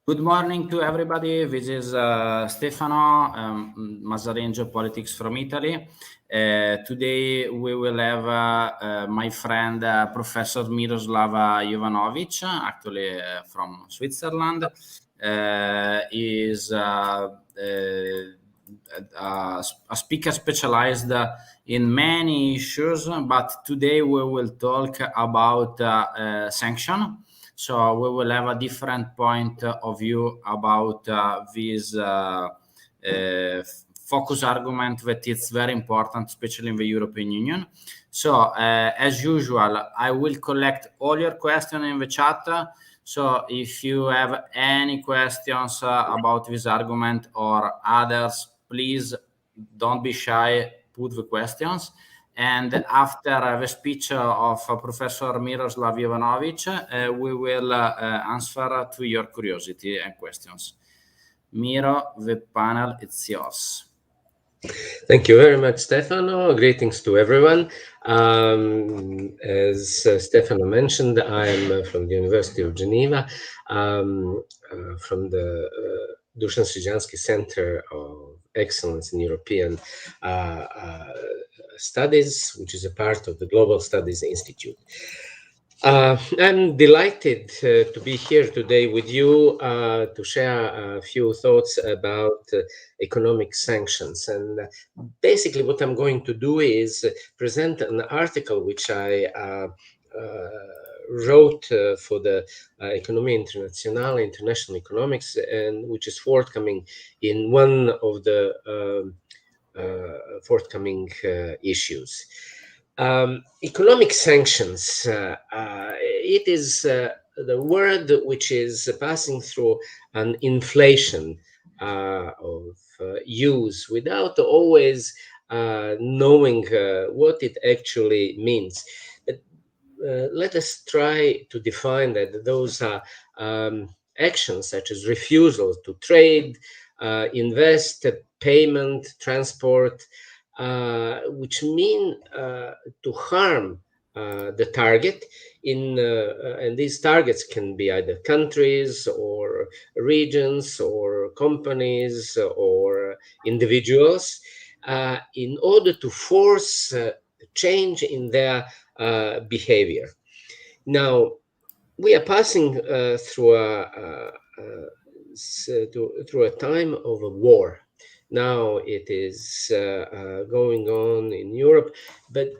Good morning to everybody. This is Stefano, Mazarin Geopolitics from Italy. Today we will have my friend Professor Miroslav Jovanovic, actually from Switzerland. He is a speaker specialized in many issues, but today we will talk about sanction. So we will have a different point of view about this focus argument that is very important, especially in the European Union. So as usual, I will collect all your questions in the chat. So if you have any questions about this argument or others, please don't be shy, put the questions. And after the speech of Professor Miroslav Jovanovic, we will answer to your curiosity and questions. Miro, the panel is yours. Thank you very much, Stefano. Greetings to everyone. As Stefano mentioned, I am from the University of Geneva, from the Dusan Srjansky Center of Excellence in European Studies, which is a part of the Global Studies Institute. I'm delighted to be here today with you to share a few thoughts about economic sanctions. And basically what I'm going to do is present an article which I wrote for the Economie Internationale, International Economics, and which is forthcoming in one of the forthcoming issues. Economic sanctions, it is the word which is passing through an inflation of use without always knowing what it actually means. But let us try to define that those are actions such as refusal to trade, invest, payment, transport, which mean to harm the target and these targets can be either countries or regions or companies or individuals in order to force change in their behavior. Now, we are passing through a time of a war. Now it is going on in Europe, but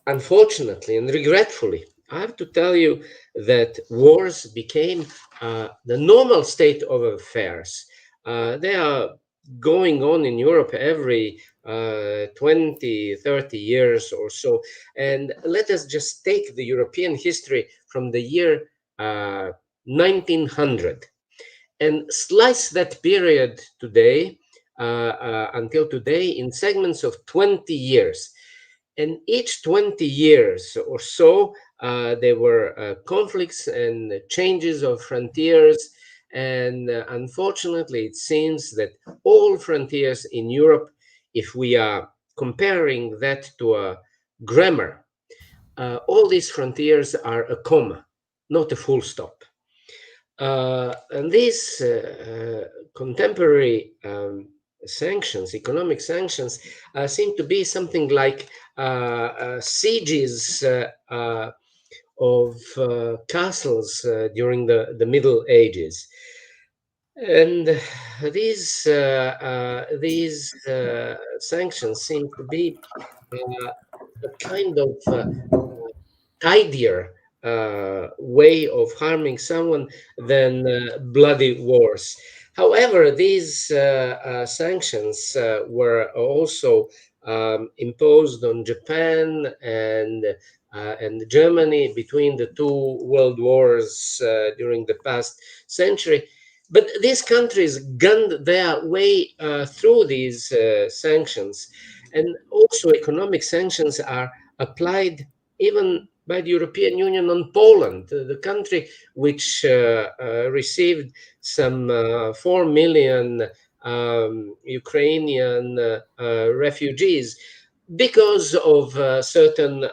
unfortunately and regretfully, I have to tell you that wars became the normal state of affairs. They are going on in Europe every 20, 30 years or so. And let us just take the European history from the year 1900 and slice that period today until today in segments of 20 years. And each 20 years or so, there were conflicts and changes of frontiers. And unfortunately, it seems that all frontiers in Europe, if we are comparing that to a grammar, all these frontiers are a comma, not a full stop. And these contemporary sanctions, economic sanctions, seem to be something like sieges of castles during the Middle Ages. And these sanctions seem to be a kind of tidier way of harming someone than bloody wars. However, these sanctions were also imposed on Japan and Germany between the two world wars during the past century. But these countries gunned their way through these sanctions. And also economic sanctions are applied even by the European Union on Poland, the country which received some 4 million Ukrainian refugees because of certain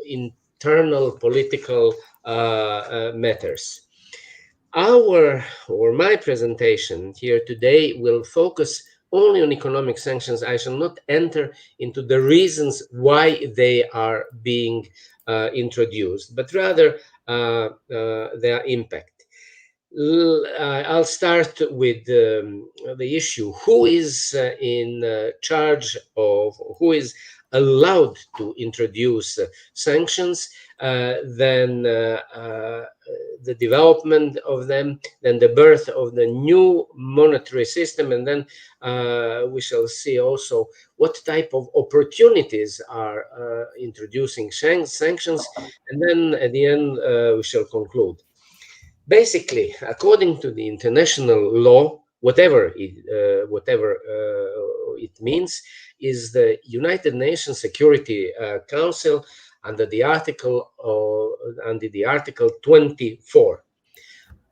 internal political matters. My presentation here today will focus only on economic sanctions. I shall not enter into the reasons why they are being introduced, but rather their impact. I'll start with the issue: who is in charge of, who is allowed to introduce sanctions, then the development of them, then the birth of the new monetary system, and then we shall see also what type of opportunities are introducing sanctions, and then at the end we shall conclude. Basically, according to the international law, whatever it means, is the United Nations Security Council under the Article 24.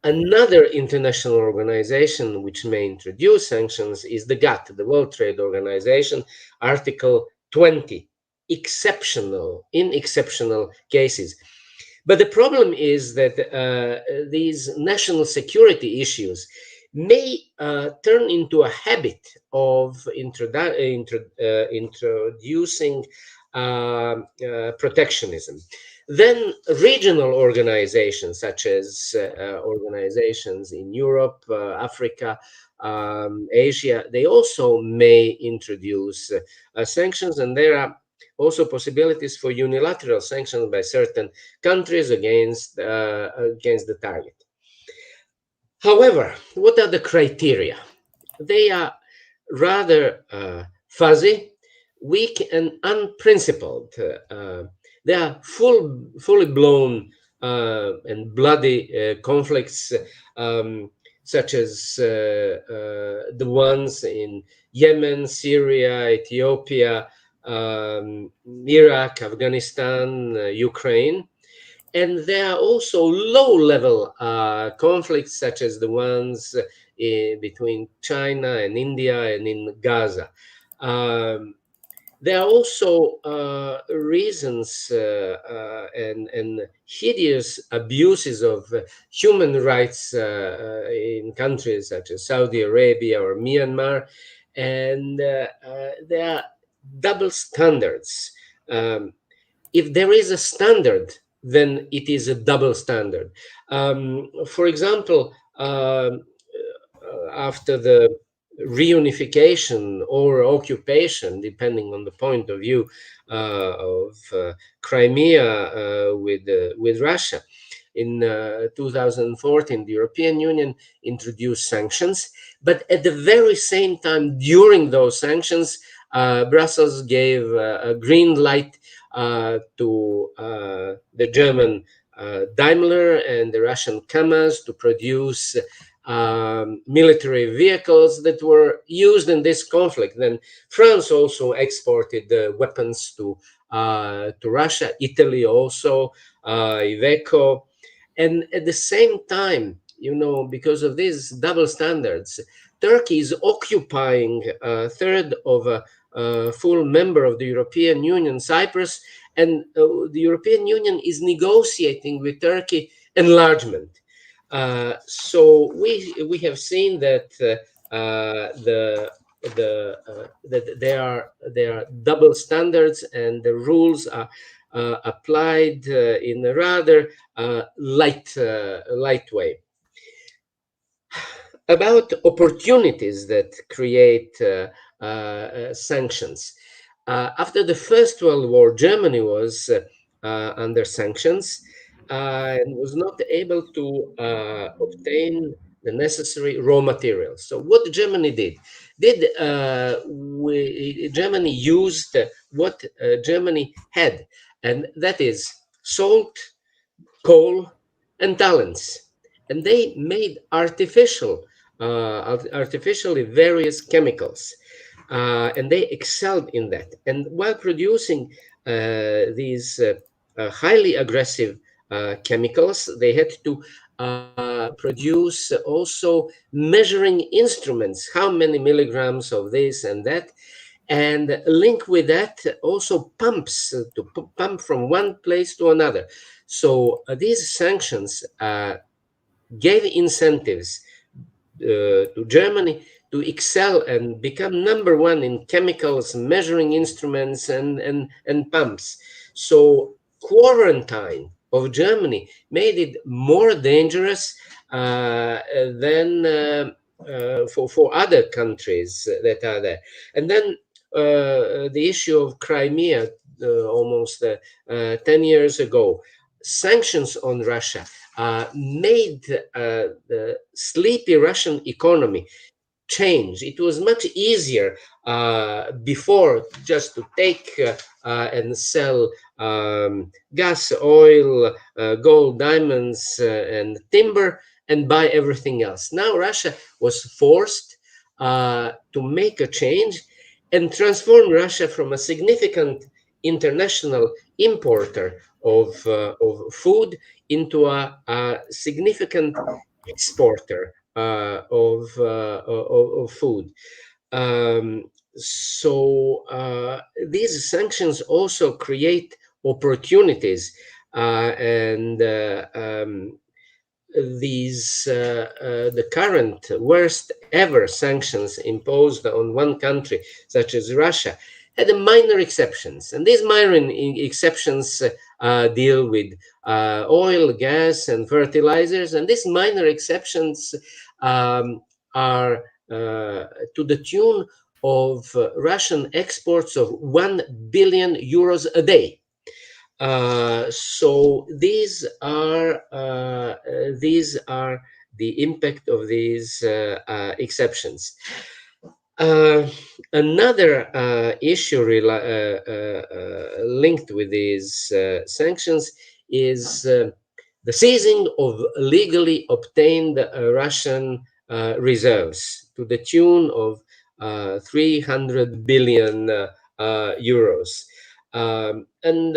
Another international organization which may introduce sanctions is the GATT, the World Trade Organization, Article 20, in exceptional cases. But the problem is that these national security issues may turn into a habit of introducing protectionism. Then regional organizations, such as organizations in Europe, Africa, Asia, they also may introduce sanctions, and there are also possibilities for unilateral sanctions by certain countries against the target. However, what are the criteria? They are rather fuzzy, weak, and unprincipled. They are fully blown and bloody conflicts, such as the ones in Yemen, Syria, Ethiopia, Iraq, Afghanistan, Ukraine. And there are also low-level conflicts, such as the ones between China and India and in Gaza. There are also reasons and hideous abuses of human rights in countries such as Saudi Arabia or Myanmar, and there are double standards. If there is a standard, then it is a double standard. For example, after the reunification or occupation, depending on the point of view of Crimea with Russia, in 2014, the European Union introduced sanctions, but at the very same time, during those sanctions, Brussels gave a green light to the German Daimler and the Russian Kamaz to produce military vehicles that were used in this conflict. Then France also exported weapons to Russia, Italy also, Iveco. And at the same time, because of these double standards, Turkey is occupying a third of a full member of the European Union, Cyprus, and the European Union is negotiating with Turkey enlargement. So we have seen that that there are double standards, and the rules are applied in a rather light way. About opportunities that create sanctions. After the First World War, Germany was under sanctions and was not able to obtain the necessary raw materials. So what Germany did Germany used what Germany had, and that is salt, coal, and talents, and they made artificially various chemicals, and they excelled in that. And while producing these highly aggressive chemicals, they had to produce also measuring instruments, how many milligrams of this and that, and link with that also pumps pump from one place to another. So these sanctions gave incentives to Germany to excel and become number one in chemicals, measuring instruments, and pumps. So quarantine of Germany made it more dangerous than for other countries that are there. And then the issue of Crimea almost 10 years ago, sanctions on Russia made the sleepy Russian economy change. It was much easier before just to take and sell gas, oil, gold, diamonds, and timber, and buy everything else. Now Russia was forced to make a change and transform Russia from a significant international importer of food into a significant exporter of food. So these sanctions also create opportunities, and the current worst ever sanctions imposed on one country, such as Russia, had a minor exceptions, and these minor exceptions deal with oil, gas, and fertilizers, and these minor exceptions are to the tune of Russian exports of 1 billion euros a day. So these are the impact of these exceptions. Uh, Another issue linked with these sanctions is the seizing of legally obtained Russian reserves to the tune of 300 billion euros. And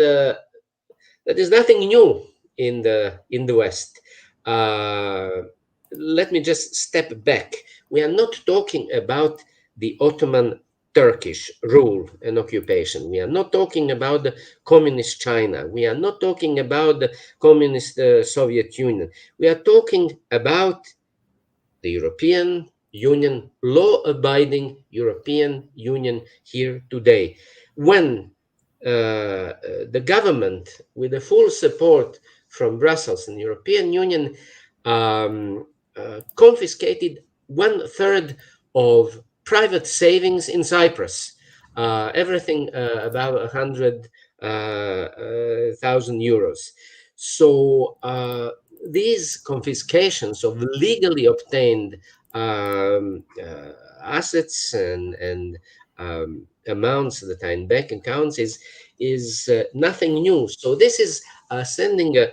That is nothing new in the West. Let me just step back. We are not talking about the Ottoman Turkish rule and occupation. We are not talking about the communist China. We are not talking about the communist Soviet Union. We are talking about the European Union, law-abiding European Union here today. When the government, with the full support from Brussels and European Union, confiscated 1/3 of private savings in Cyprus, everything about 100,000 euros. So these confiscations of legally obtained assets and amounts that are in bank accounts is nothing new. So this is sending a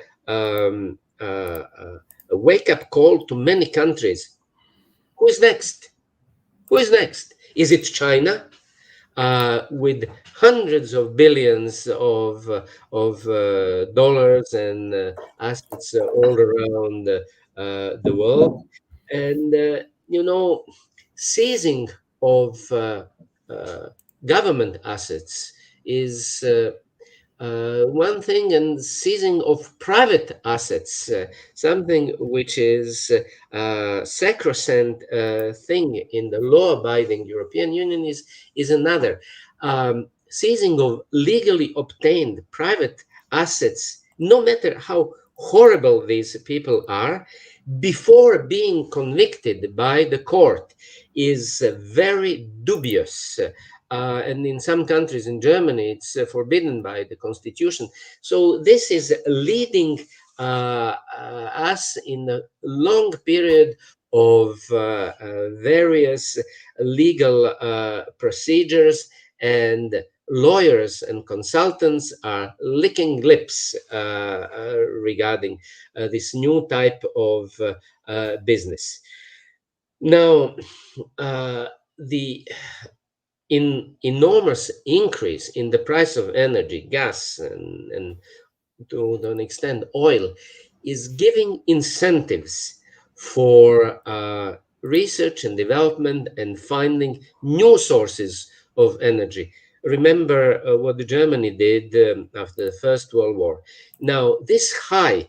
wake-up call to many countries. Who is next? Who is next? Is it China? With hundreds of billions of dollars and assets all around the world, and seizing of government assets is one thing, and seizing of private assets, something which is sacrosanct thing in the law-abiding European Union, is another. Seizing of legally obtained private assets, no matter how horrible these people are, before being convicted by the court, is very dubious. And in some countries, in Germany, it's forbidden by the constitution. So this is leading us in a long period of various legal procedures, and lawyers and consultants are licking lips regarding this new type of business. Now, the enormous increase in the price of energy, gas, and to an extent oil, is giving incentives for research and development and finding new sources of energy. Remember what Germany did after the First World War. Now, this high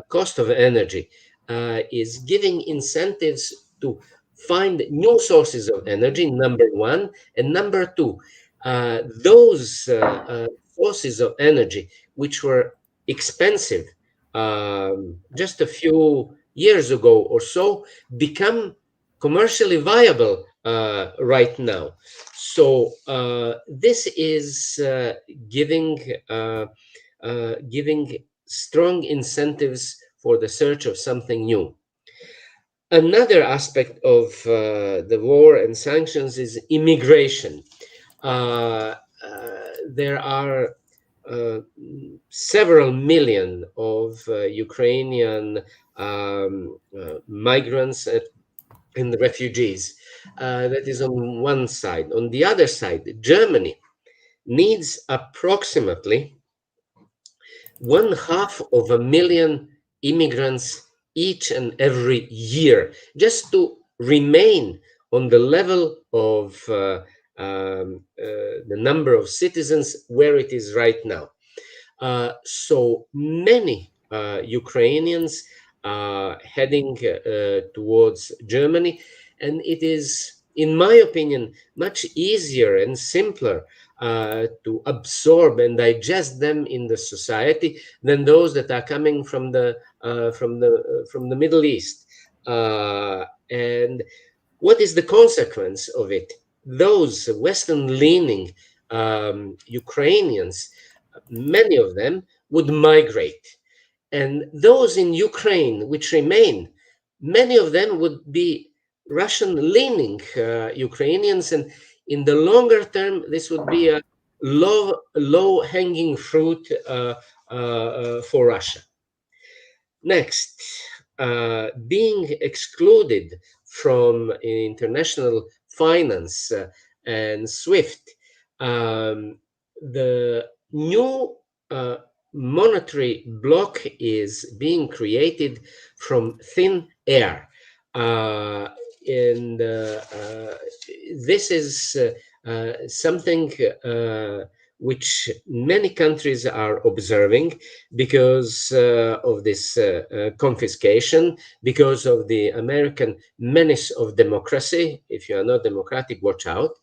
cost of energy is giving incentives to find new sources of energy, number one. And number two, those sources of energy which were expensive just a few years ago or so become commercially viable right now. So this is giving strong incentives for the search of something new. Another aspect of the war and sanctions is immigration. There are several million of Ukrainian migrants and refugees. That is on one side. On the other side, Germany needs approximately 500,000 immigrants each and every year just to remain on the level of the number of citizens where it is right now. So many Ukrainians are heading towards Germany, and it is, in my opinion, much easier and simpler to absorb and digest them in the society than those that are coming from the Middle East. And what is the consequence of it? Those Western-leaning Ukrainians, many of them would migrate. And those in Ukraine which remain, many of them would be Russian-leaning Ukrainians. And in the longer term, this would be a low-hanging fruit for Russia. Next, being excluded from international finance and SWIFT, the new monetary bloc is being created from thin air. And this is something which many countries are observing because of this confiscation, because of the American menace of democracy. If you are not democratic, watch out.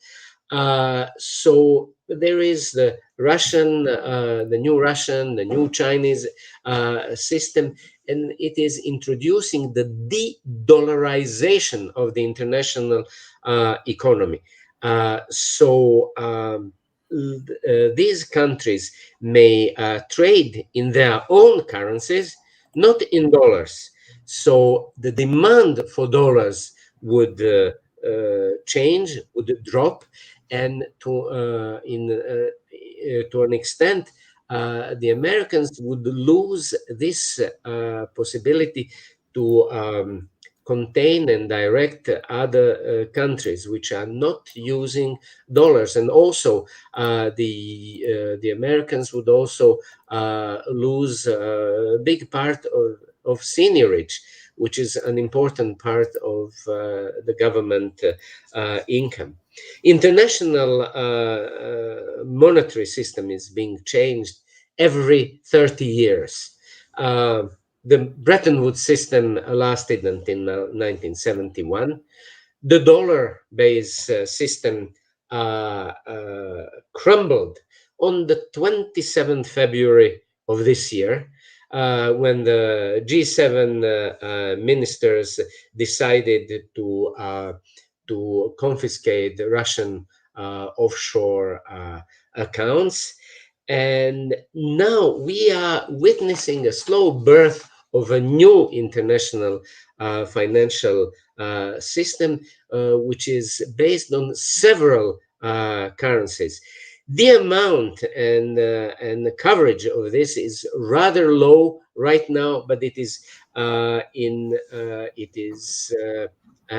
So there is the Russian, the new Chinese system, and it is introducing the de-dollarization of the international economy. These countries may trade in their own currencies, not in dollars. So the demand for dollars would change, would drop, and to an extent, the Americans would lose this possibility to contain and direct other countries which are not using dollars. And also, the Americans would also lose a big part of seigniorage, which is an important part of the government income. International monetary system is being changed every 30 years. The Bretton Woods system lasted until 1971. The dollar-based system crumbled on the 27th February of this year, when the G7 ministers decided to confiscate the Russian offshore accounts. And now we are witnessing a slow birth of a new international financial system, which is based on several currencies. The amount and the coverage of this is rather low right now, but it is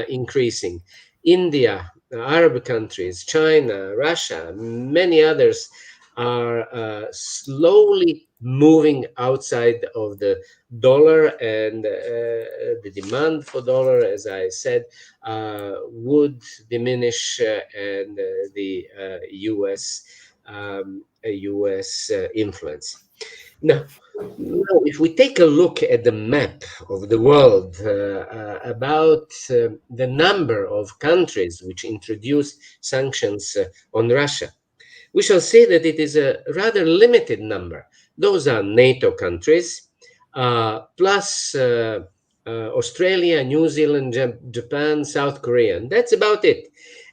increasing. India, Arab countries, China, Russia, many others are slowly moving outside of the dollar, and the demand for dollar, as I said, would diminish, and the US US influence. Now, if we take a look at the map of the world about the number of countries which introduce sanctions on Russia, we shall see that it is a rather limited number. Those are NATO countries, plus Australia, New Zealand, Japan, South Korea. And that's about it.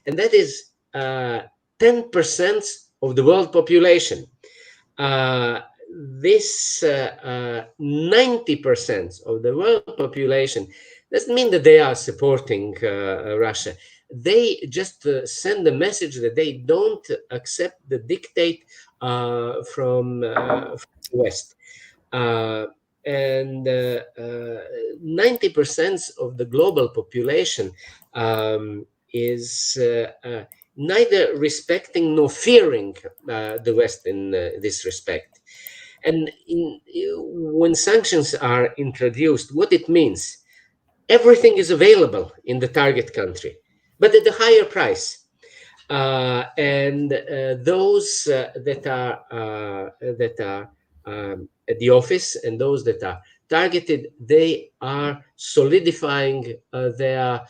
And that is 10% of the world population. This 90% of the world population doesn't mean that they are supporting Russia. They just send a message that they don't accept the dictate from the West. And 90% of the global population is neither respecting nor fearing the West in this respect. And when sanctions are introduced, what it means, everything is available in the target country, but at a higher price. And those that are at the office and those that are targeted, they are solidifying their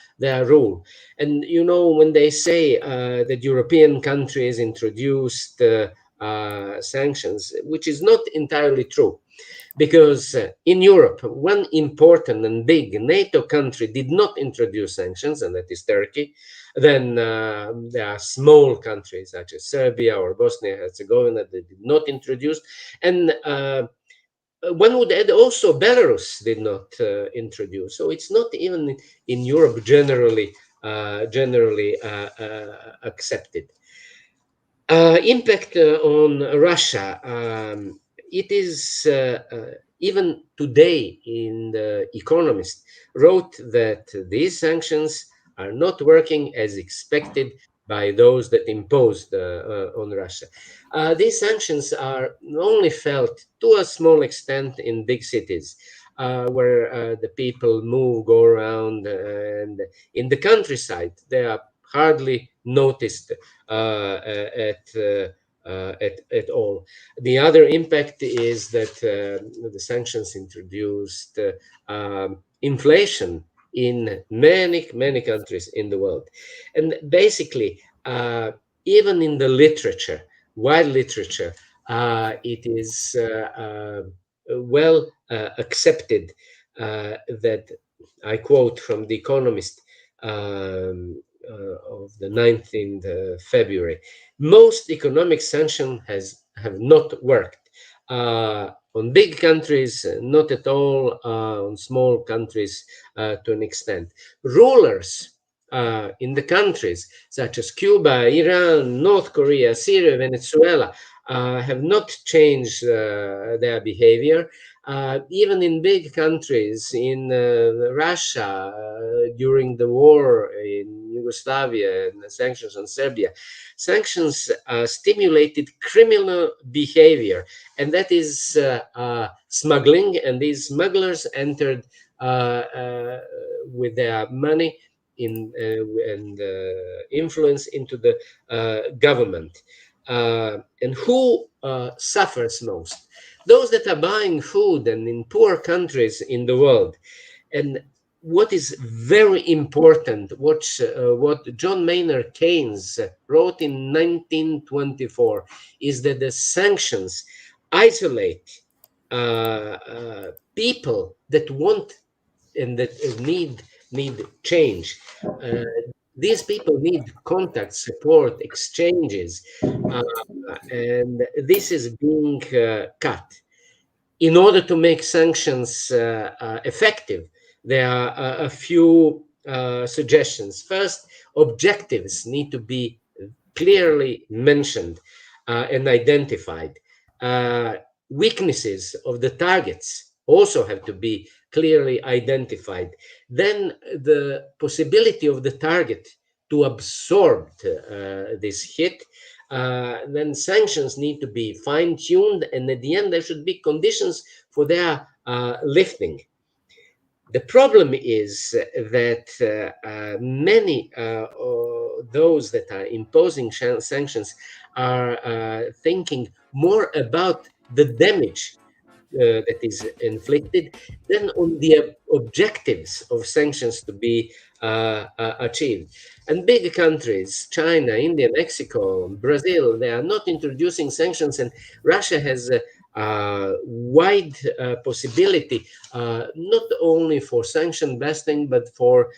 rule. And when they say that European countries introduced sanctions, which is not entirely true, because in Europe, one important and big NATO country did not introduce sanctions, and that is Turkey. Then there are small countries such as Serbia or Bosnia and Herzegovina that did not introduce. And one would add also Belarus did not introduce. So it's not even in Europe generally accepted. Impact on Russia. It is even today in The Economist wrote that these sanctions are not working as expected by those that imposed on Russia. These sanctions are only felt to a small extent in big cities where the people move, go around, and in the countryside they are hardly noticed at all. The other impact is that the sanctions introduced inflation in many countries in the world. And basically, even in the literature, wild literature, it is well accepted that, I quote from The Economist of the 19th February, most economic sanctions have not worked. On big countries, not at all. On small countries, to an extent. Rulers in the countries such as Cuba, Iran, North Korea, Syria, Venezuela have not changed their behavior. Even in big countries, in Russia, during the war in Yugoslavia and the sanctions on Serbia, sanctions stimulated criminal behavior, and that is smuggling. And these smugglers entered with their money and influence into the government. And who suffers most? Those that are buying food and in poor countries in the world. And what is very important, what John Maynard Keynes wrote in 1924, is that the sanctions isolate people that want and that need change. These people need contact, support, exchanges, and this is being cut. In order to make sanctions effective, there are a few suggestions. First, objectives need to be clearly mentioned and identified. Weaknesses of the targets also have to be clearly identified. Then the possibility of the target to absorb this hit. Then sanctions need to be fine-tuned, and at the end there should be conditions for their lifting. The problem is that many those that are imposing sanctions are thinking more about the damage that is inflicted than on the objectives of sanctions to be achieved. And big countries, China, India, Mexico, Brazil, they are not introducing sanctions, and Russia has a wide possibility, not only for sanction vesting, but for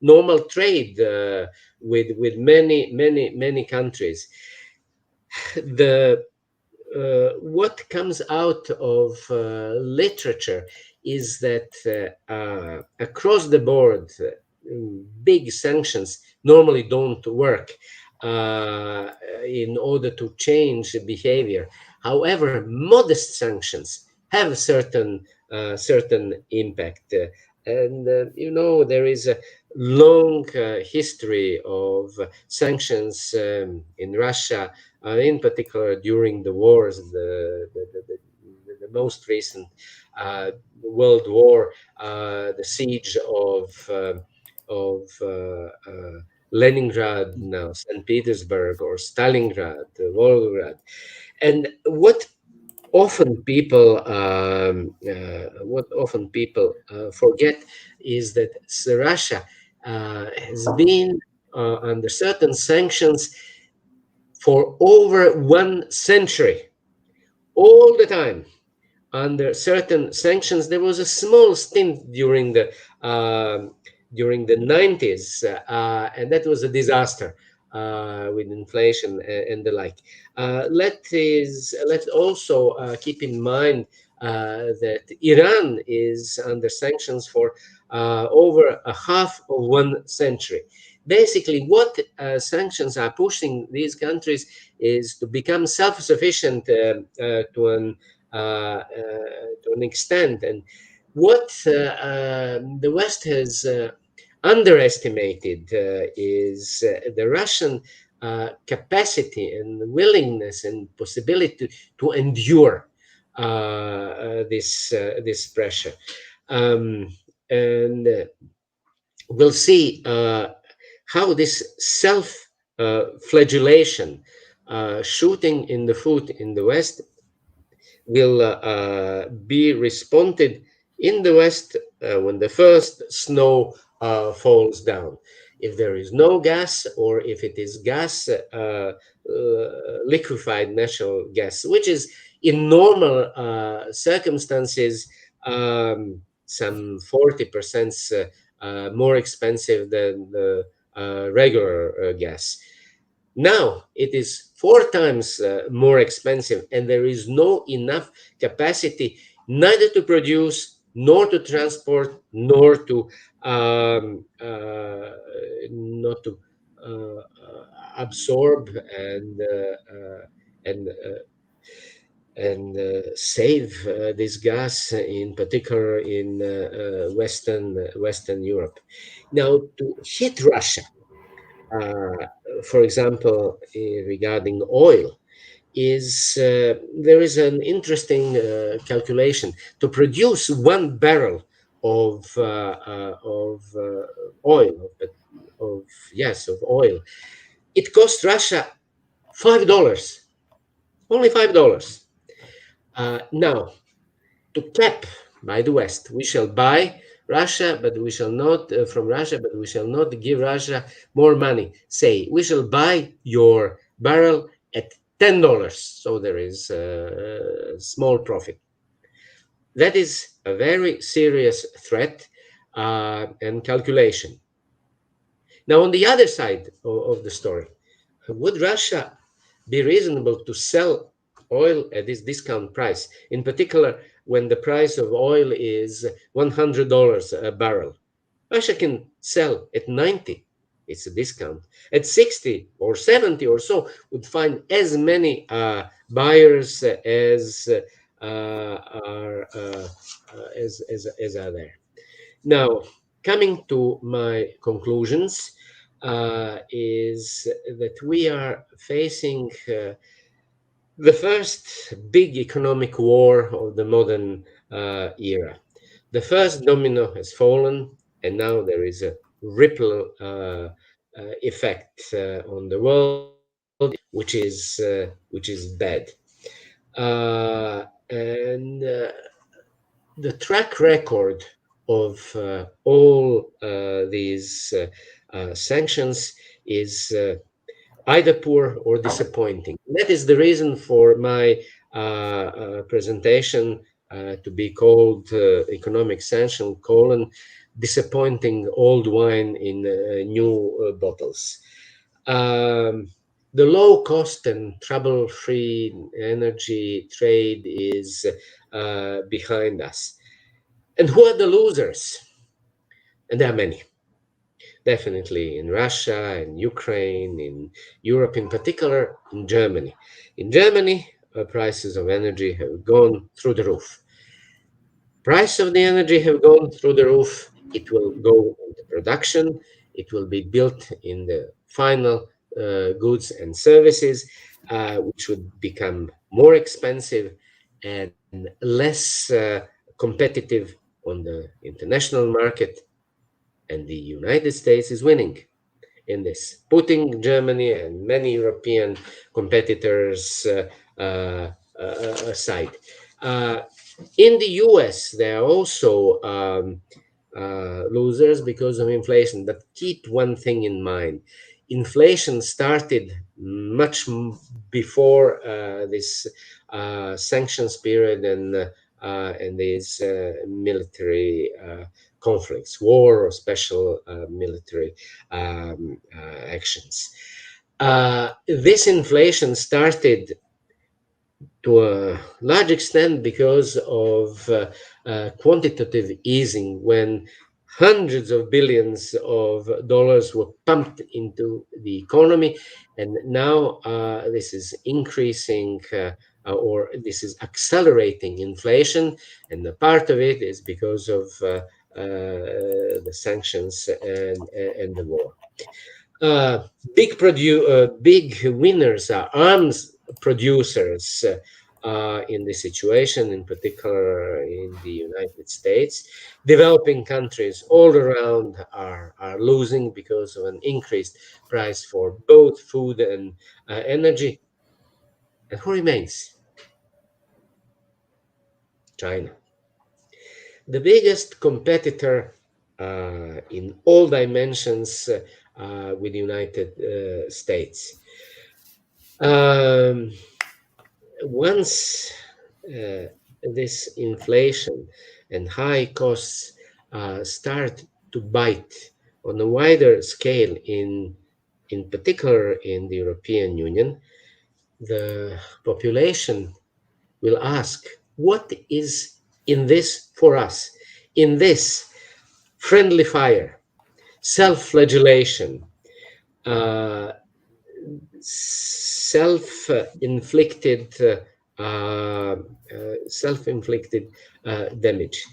normal trade with many countries. The what comes out of literature is that across the board, big sanctions normally don't work in order to change behavior. However, modest sanctions have certain impact. There is a long history of sanctions in Russia, in particular during the wars, the most recent World War, the siege of Leningrad, now St. Petersburg, or Stalingrad, Volgograd. And what often people forget is that Russia has been under certain sanctions for over 1 century, all the time under certain sanctions. There was a small stint during the 90s, and that was a disaster with inflation and the like. Let's also keep in mind that Iran is under sanctions for over a half of 1 century. Basically, what sanctions are pushing these countries is to become self-sufficient to an extent. And what the West has underestimated is the Russian capacity and willingness and possibility to endure this pressure. And we'll see how this self-flagellation, shooting in the foot in the West, will be responded in the West when the first snow falls down. If there is no gas, or if it is gas, liquefied natural gas, which is in normal circumstances some 40% more expensive than the regular gas. Now it is 4 times more expensive, and there is no enough capacity neither to produce, nor to transport, nor to not to absorb and save this gas, in particular in Western Europe. Now, to hit Russia, for example, regarding oil, is there is an interesting calculation. To produce 1 barrel of oil, of yes, of oil, it cost Russia $5, only $5. Now, to cap by the West, we shall buy Russia, but we shall not from Russia, but we shall not give Russia more money. Say, we shall buy your barrel at $10, so there is a small profit. That is a very serious threat and calculation. Now, on the other side of the story, would Russia be reasonable to sell oil at this discount price, in particular when the price of oil is $100 a barrel? Russia can sell at 90. It's a discount. At 60 or 70 or so, would find as many buyers as are as are there. Now, coming to my conclusions, is that we are facing the first big economic war of the modern era. The first domino has fallen, and now there is a ripple effect on the world, which is bad. And the track record of all these sanctions is either poor or disappointing. That is the reason for my presentation to be called economic sanction colon disappointing old wine in new bottles. Um, the low cost and trouble-free energy trade is behind us. And who are the losers? And there are many. Definitely in Russia, in Ukraine, in Europe, in particular, in Germany. In Germany, prices of energy have gone through the roof. Price of the energy have gone through the roof. It will go into production. It will be built in the final goods and services, which would become more expensive and less competitive on the international market. And the United States is winning in this, putting Germany and many European competitors aside. Uh, in the US, there are also losers because of inflation. But keep one thing in mind: inflation started much before this sanctions period and these military conflicts, war or special military actions. This inflation started to a large extent because of quantitative easing, when hundreds of billions of dollars were pumped into the economy, and now this is increasing or this is accelerating inflation, and a part of it is because of the sanctions and the war. Big winners are arms producers in this situation, in particular in the United States. Developing countries all around are losing because of an increased price for both food and energy. And who remains? China. The biggest competitor in all dimensions with the United States. Once this inflation and high costs start to bite on a wider scale, in particular in the European Union, the population will ask, what is in this for us? In this friendly fire, self-flagellation, uh, self-inflicted self-inflicted damage.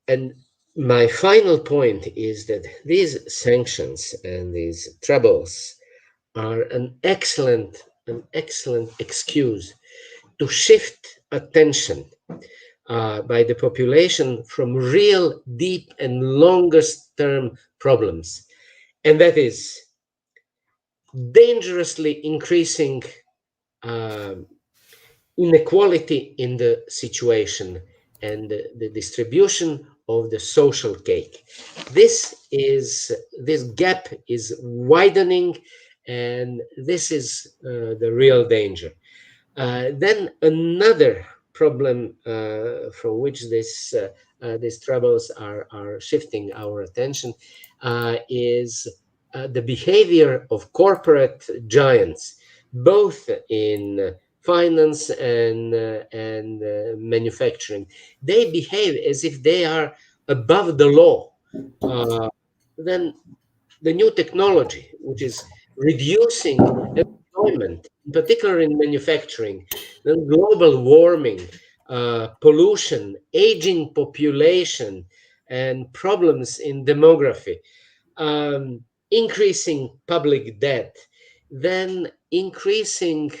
And my final point is that these sanctions and these troubles are an excellent excuse to shift attention by the population from real, deep, and longest term problems. And that is dangerously increasing inequality in the situation and the distribution of the social cake. This gap is widening, and this is the real danger. Then another problem from which these troubles are shifting our attention is the behavior of corporate giants, both in finance and manufacturing. They behave as if they are above the law. Then the new technology, which is reducing employment, in particular in manufacturing, then global warming, pollution, aging population, and problems in demography, increasing public debt, then increasing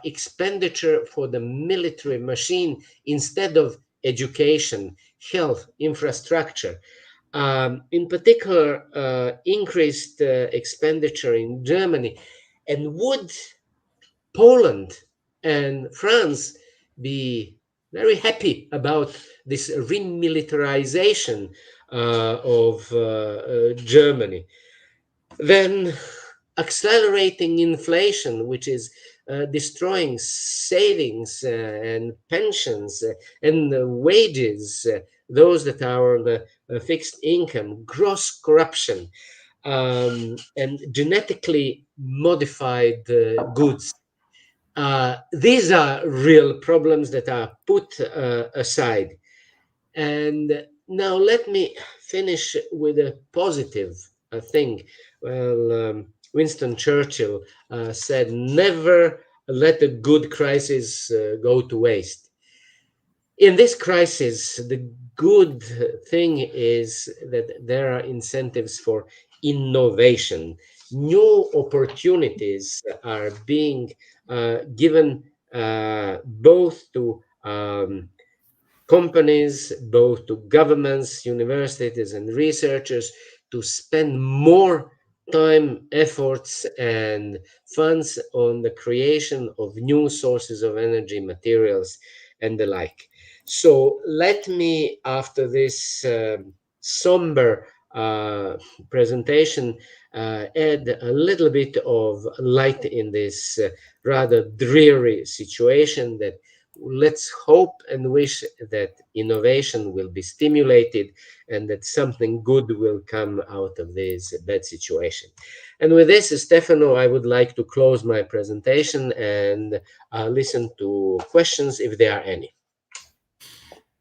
expenditure for the military machine instead of education, health, infrastructure. In particular, increased expenditure in Germany. And would Poland and France be very happy about this remilitarization of Germany? Then accelerating inflation, which is destroying savings and pensions and wages, those that are on the fixed income, gross corruption, and genetically modified goods. These are real problems that are put aside. And now let me finish with a positive thing. Well, Winston Churchill said, never let a good crisis go to waste. In this crisis, the good thing is that there are incentives for innovation. New opportunities are being given both to companies, both to governments, universities, and researchers to spend more time, efforts, and funds on the creation of new sources of energy, materials, and the like. So let me, after this somber presentation, add a little bit of light in this rather dreary situation. That let's hope and wish that innovation will be stimulated and that something good will come out of this bad situation. And with this, Stefano, I would like to close my presentation and listen to questions if there are any.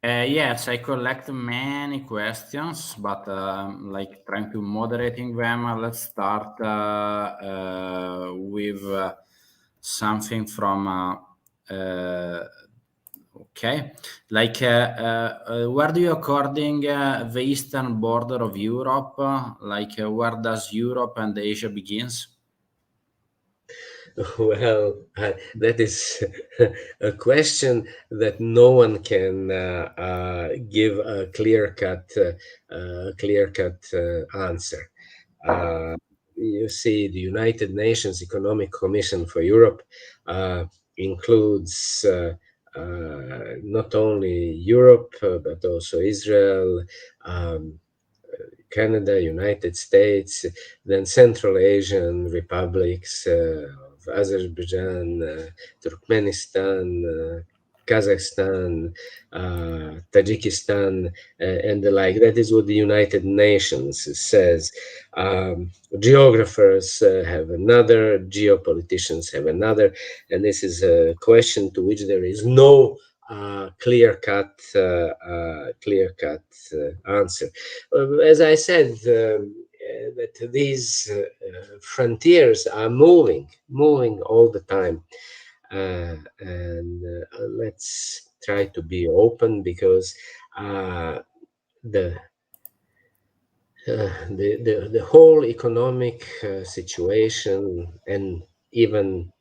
Yes, I collect many questions, but like trying to moderating them. Let's start with something from okay, like where do you according the eastern border of Europe? Like where does Europe and Asia begins? Well, that is a question that no one can give a clear-cut answer. Uh, you see, the United Nations Economic Commission for Europe includes not only Europe but also Israel, um, Canada, United States, then Central Asian republics of Azerbaijan, Turkmenistan, Kazakhstan, Tajikistan, and the like. That is what the United Nations says. Geographers have another, geopoliticians have another, and this is a question to which there is no clear-cut answer. As I said, that these frontiers are moving all the time, and let's try to be open because the the whole economic situation and even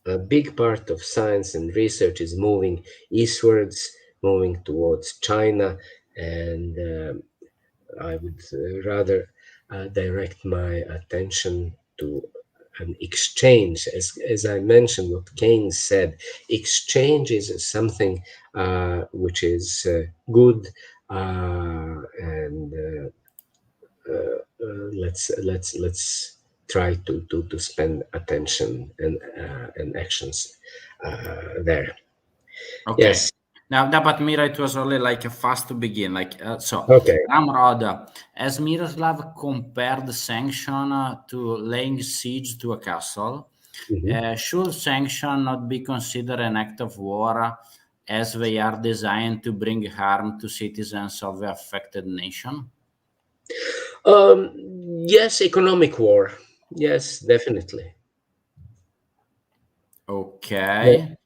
a big part of science and research is moving eastwards, moving towards China, and I would rather direct my attention to an exchange. As I mentioned, what Keynes said, exchange is something which is good, and let's try to spend attention and actions there. Okay. Yes. Now, but Mira, it was only like a fast to begin. Like so, Okay. Ramrod, as Miroslav compared sanction to laying siege to a castle, Mhm. should sanction not be considered an act of war, as they are designed to bring harm to citizens of the affected nation? Yes, economic war. Yes, definitely. But, Okay. but,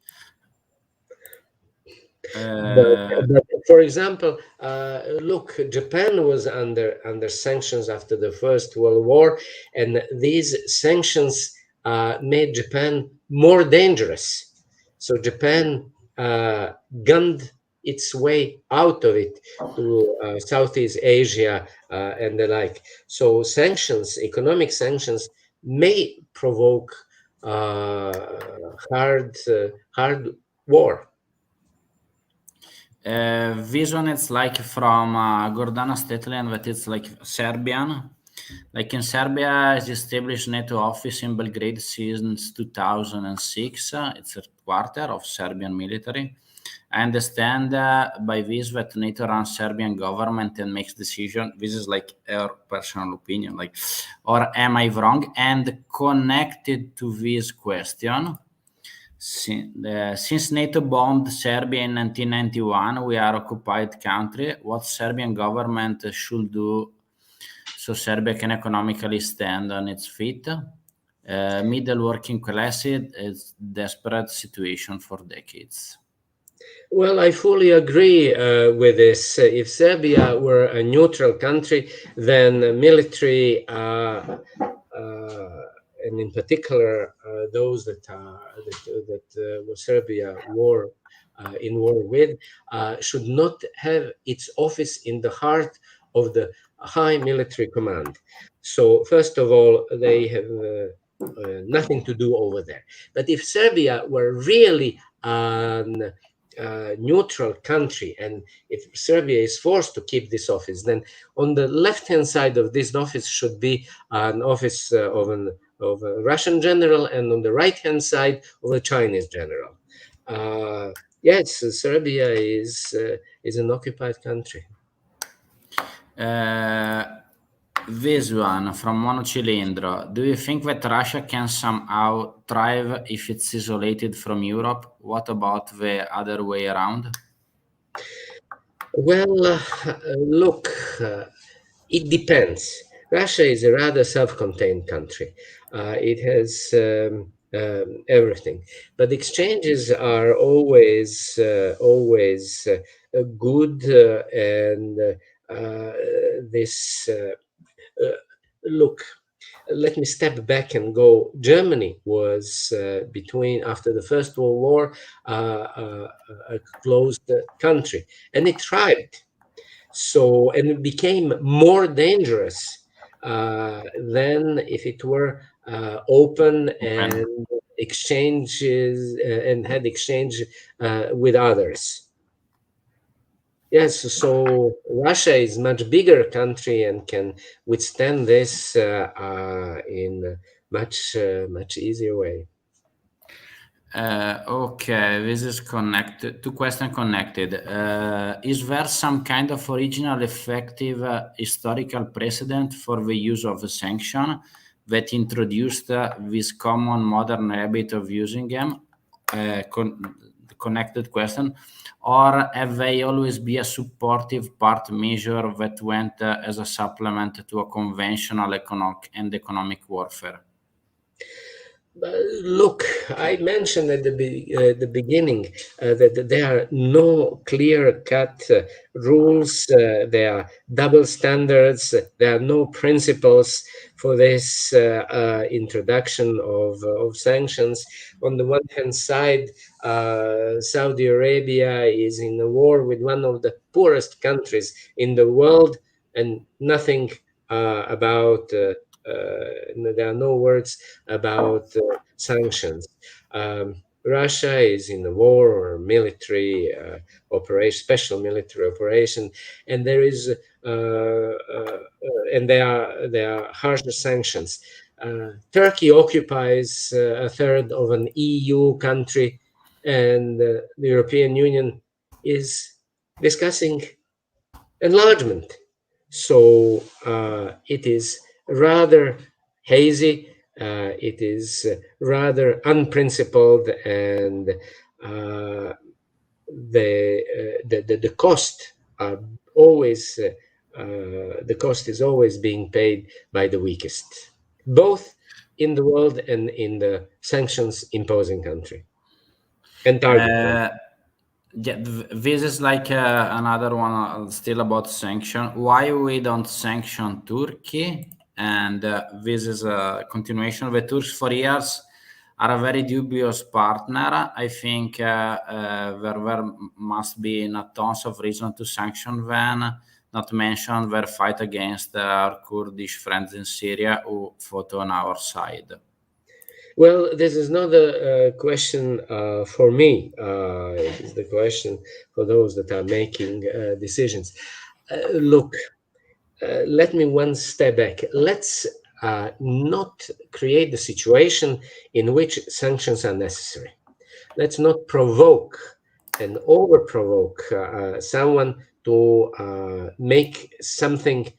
Uh, but for example, look, Japan was under sanctions after the First World War, and these sanctions made Japan more dangerous. So Japan gunned its way out of it to Southeast Asia and the like. So sanctions, economic sanctions, may provoke hard war. This one it's like from Gordana Stetlian, that it's like Serbian. Like in Serbia, is established NATO office in Belgrade since 2006. It's a quarter of Serbian military. I understand by this that NATO runs Serbian government and makes decision. This is like our personal opinion, like, or am I wrong? And connected to this question, since NATO bombed Serbia in 1991, we are occupied country. What Serbian government should do so Serbia can economically stand on its feet? Middle working class is desperate situation for decades. Well, I fully agree with this. If Serbia were a neutral country, then military, and in particular those that Serbia war in war with, should not have its office in the heart of the high military command. So, first of all, they have nothing to do over there. But if Serbia were really an neutral country, and if Serbia is forced to keep this office, then on the left-hand side of this office should be an office of a Russian general, and on the right-hand side of a Chinese general. Yes, Serbia is an occupied country. This one from Monocilindro. Do you think that Russia can somehow thrive if it's isolated from Europe? What about the other way around? Well, look, it depends. Russia is a rather self-contained country. It has everything, but exchanges are always good, and this look. Let me step back and go. Germany was after the First World War a closed country, and it thrived. So, and it became more dangerous than if it were open and exchanges and had exchange with others. Yes, so Russia is much bigger country and can withstand this in a much easier way. Okay, this is connected. Two questions connected. Is there some kind of original effective historical precedent for the use of a sanction that introduced this common modern habit of using them? Connected question, or have they always be a supportive part measure that went as a supplement to a conventional economic warfare? Look, I mentioned at the beginning that there are no clear-cut rules. There are double standards. There are no principles for this introduction of sanctions. On the one hand side, Saudi Arabia is in a war with one of the poorest countries in the world, and nothing about. There are no words about sanctions. Russia is in a war or military operation, special military operation, and there are harsher sanctions. Turkey occupies a third of an EU country, and the European Union is discussing enlargement. So it is rather hazy. It is rather unprincipled, and the cost are always the cost is always being paid by the weakest, both in the world and in the sanctions imposing country and target country. Yeah, this is like another one still about sanction. Why we don't sanction Turkey? And this is a continuation of the Turks for years are a very dubious partner. I think there must be not tons of reason to sanction them, not to mention their fight against our Kurdish friends in Syria who fought on our side. Well, this is not a question for me. It is the question for those that are making decisions. Look, let me one step back. Let's not create the situation in which sanctions are necessary. Let's not provoke and over provoke someone to make something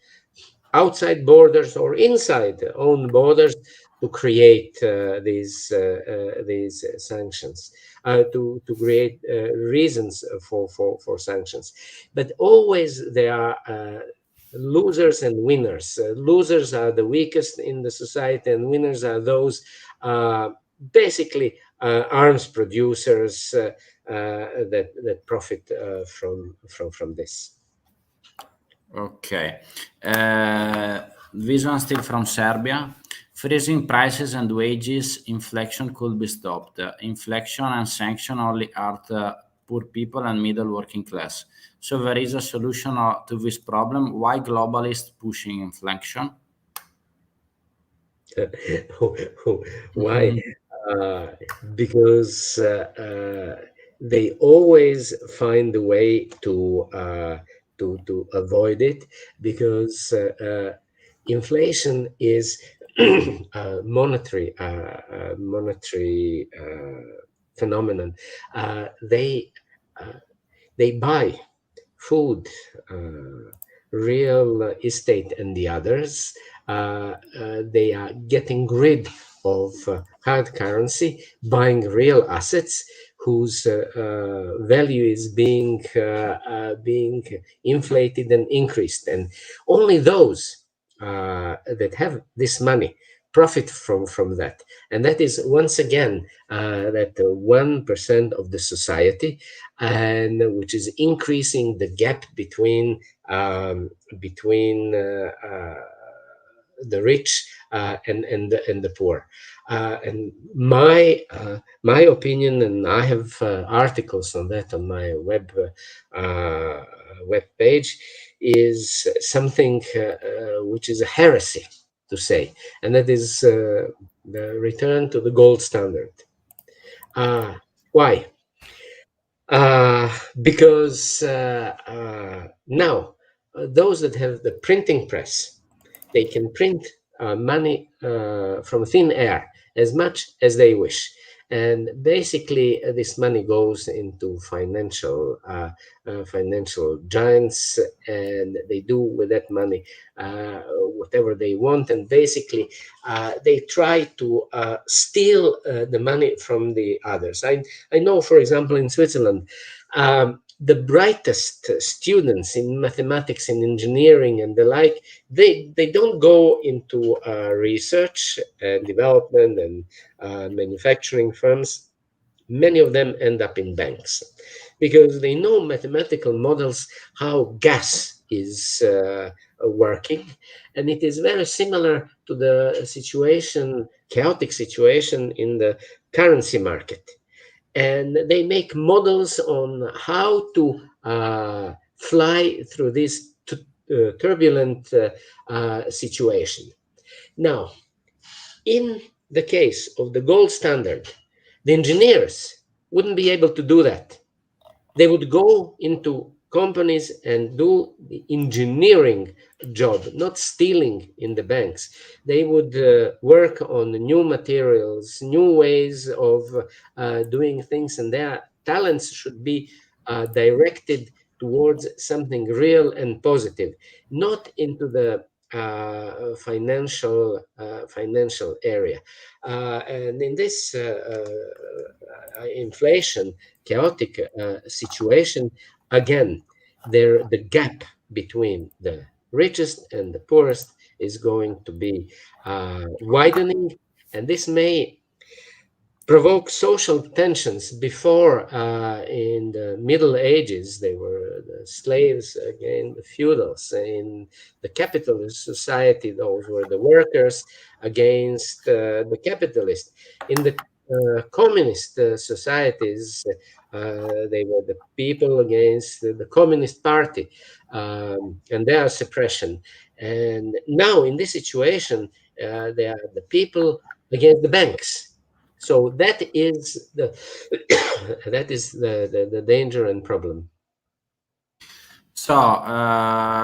outside borders or inside their own borders to create these sanctions, to create reasons for sanctions. But always there are losers and winners. Losers are the weakest in the society, and winners are those basically arms producers that profit from this. Okay. This one still from Serbia. Freezing prices and wages, inflation could be stopped. Inflation and sanction only hurt poor people and middle working class. So there is a solution to this problem. Why globalists pushing inflation? Why? Uh, because they always find a way to avoid it, because inflation is a monetary phenomenon. They they buy food, real estate, and the others. They are getting rid of hard currency, buying real assets whose value is being inflated and increased, and only those that have this money profit from that. And that is once again that 1% of the society, and which is increasing the gap between the rich and the poor. And my opinion, and I have articles on that on my web page, is something which is a heresy to say, and that is the return to the gold standard. Why? Because now those that have the printing press, they can print money from thin air as much as they wish. And basically, this money goes into financial giants, and they do with that money whatever they want. And basically, they try to steal the money from the others. I know, for example, in Switzerland, the brightest students in mathematics and engineering and the like, they don't go into research and development and manufacturing firms. Many of them end up in banks because they know mathematical models, how gas is working. And it is very similar to the chaotic situation in the currency market. And they make models on how to fly through this turbulent situation. Now, in the case of the gold standard, the engineers wouldn't be able to do that. They would go into companies and do the engineering job, not stealing in the banks. They would work on new materials, new ways of doing things, and their talents should be directed towards something real and positive, not into the financial area. And in this inflation, chaotic situation, again, the gap between the richest and the poorest is going to be widening, and this may provoke social tensions. Before, in the Middle Ages, they were the slaves against the feudals. In the capitalist society, those were the workers against the capitalists. In the communist societies. They were the people against the Communist Party and their suppression. And now, in this situation, they are the people against the banks. So that is the that is the danger and problem. So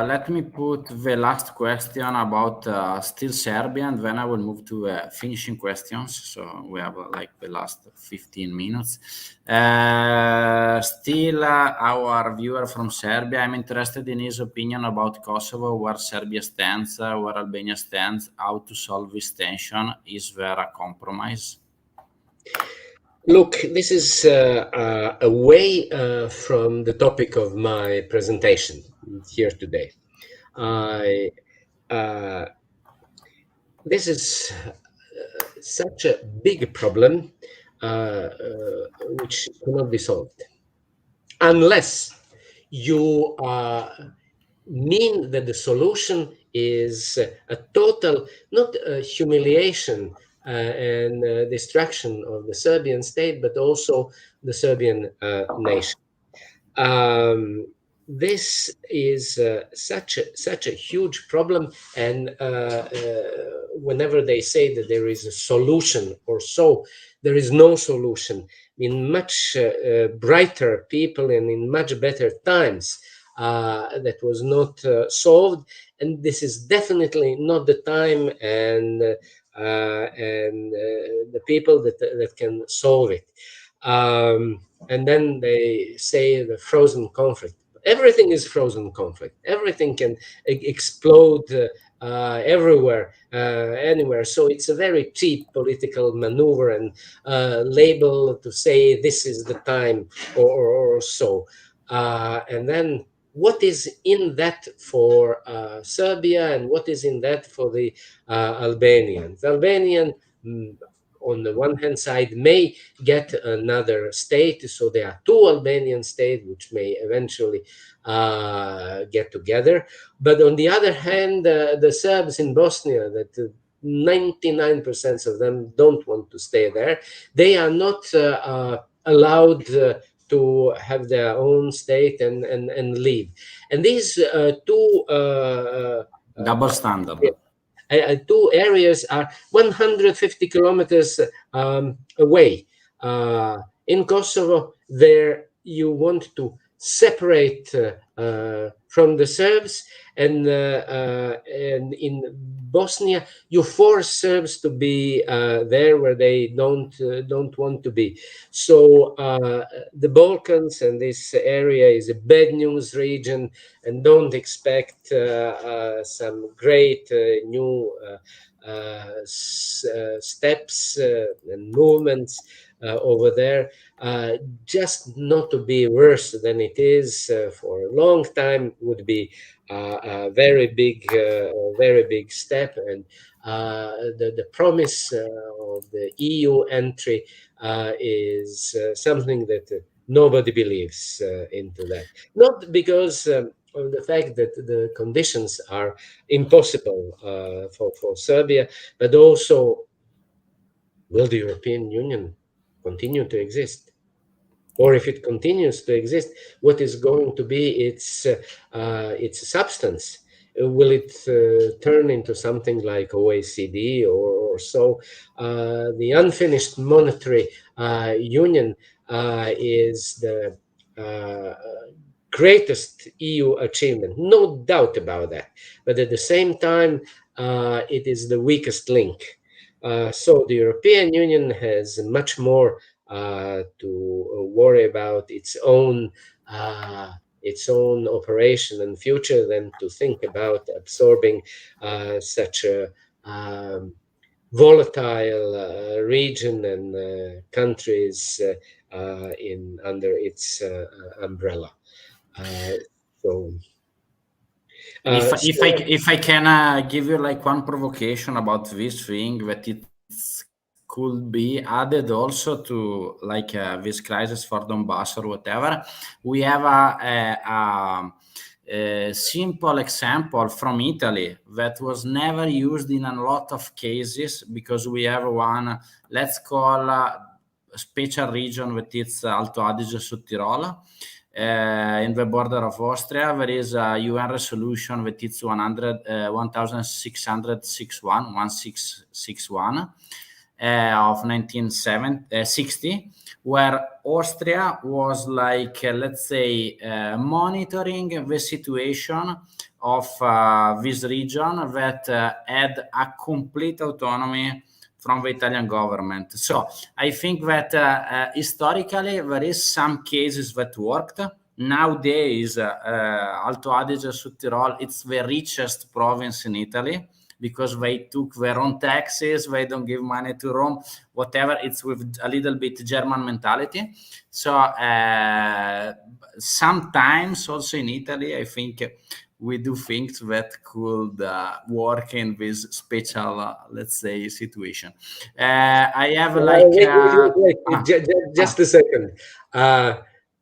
let me put the last question about still Serbia, and then I will move to finishing questions. So we have like the last 15 minutes. Still, our viewer from Serbia, I'm interested in his opinion about Kosovo, where Serbia stands, where Albania stands, how to solve this tension. Is there a compromise? Look, this is away from the topic of my presentation here today. This is such a big problem which cannot be solved unless you mean that the solution is a total, not humiliation and destruction of the Serbian state, but also the Serbian nation. This is such a huge problem, and whenever they say that there is a solution or so, there is no solution. In much brighter people and in much better times, that was not solved, and this is definitely not the time and the people that can solve it. And then they say the frozen conflict. Everything is frozen conflict. Everything can explode everywhere, anywhere. So it's a very cheap political maneuver and label to say this is the time or so. And then what is in that for Serbia and what is in that for the Albanians? The Albanian, on the one hand side, may get another state. So there are two Albanian states which may eventually get together. But on the other hand, the Serbs in Bosnia, that 99% of them don't want to stay there, they are not allowed to have their own state and leave. And these two Double standard. two areas are 150 kilometers away. In Kosovo, there you want to separate from the Serbs, and in Bosnia you force Serbs to be there where they don't want to be. So the Balkans and this area is a bad news region, and don't expect some great new steps and movements over there. Just not to be worse than it is for a long time would be a very big step. And the promise of the EU entry is something that nobody believes into that. Not because of the fact that the conditions are impossible for Serbia, but also, will the European Union continue to exist? Or if it continues to exist, what is going to be its substance? Will it turn into something like OECD or so? The unfinished monetary union is the greatest EU achievement, no doubt about that. But at the same time, it is the weakest link. So the European Union has much more to worry about its own operation and future than to think about absorbing such a volatile region and countries in under its umbrella. So. If I can give you like one provocation about this thing, that it could be added also to like this crisis for Donbass or whatever. We have a simple example from Italy that was never used in a lot of cases, because we have one, let's call special region that is Alto Adige Südtirol. In the border of Austria, there is a UN resolution that is 1661 of 1960, where Austria was like, let's say, monitoring the situation of this region that had a complete autonomy from the Italian government. So I think that historically there is some cases that worked. Nowadays, Alto Adige Südtirol, it's the richest province in Italy because they took their own taxes, they don't give money to Rome, whatever. It's with a little bit German mentality. So sometimes also in Italy, I think we do things that could work in this special, let's say, situation. I have Just a second.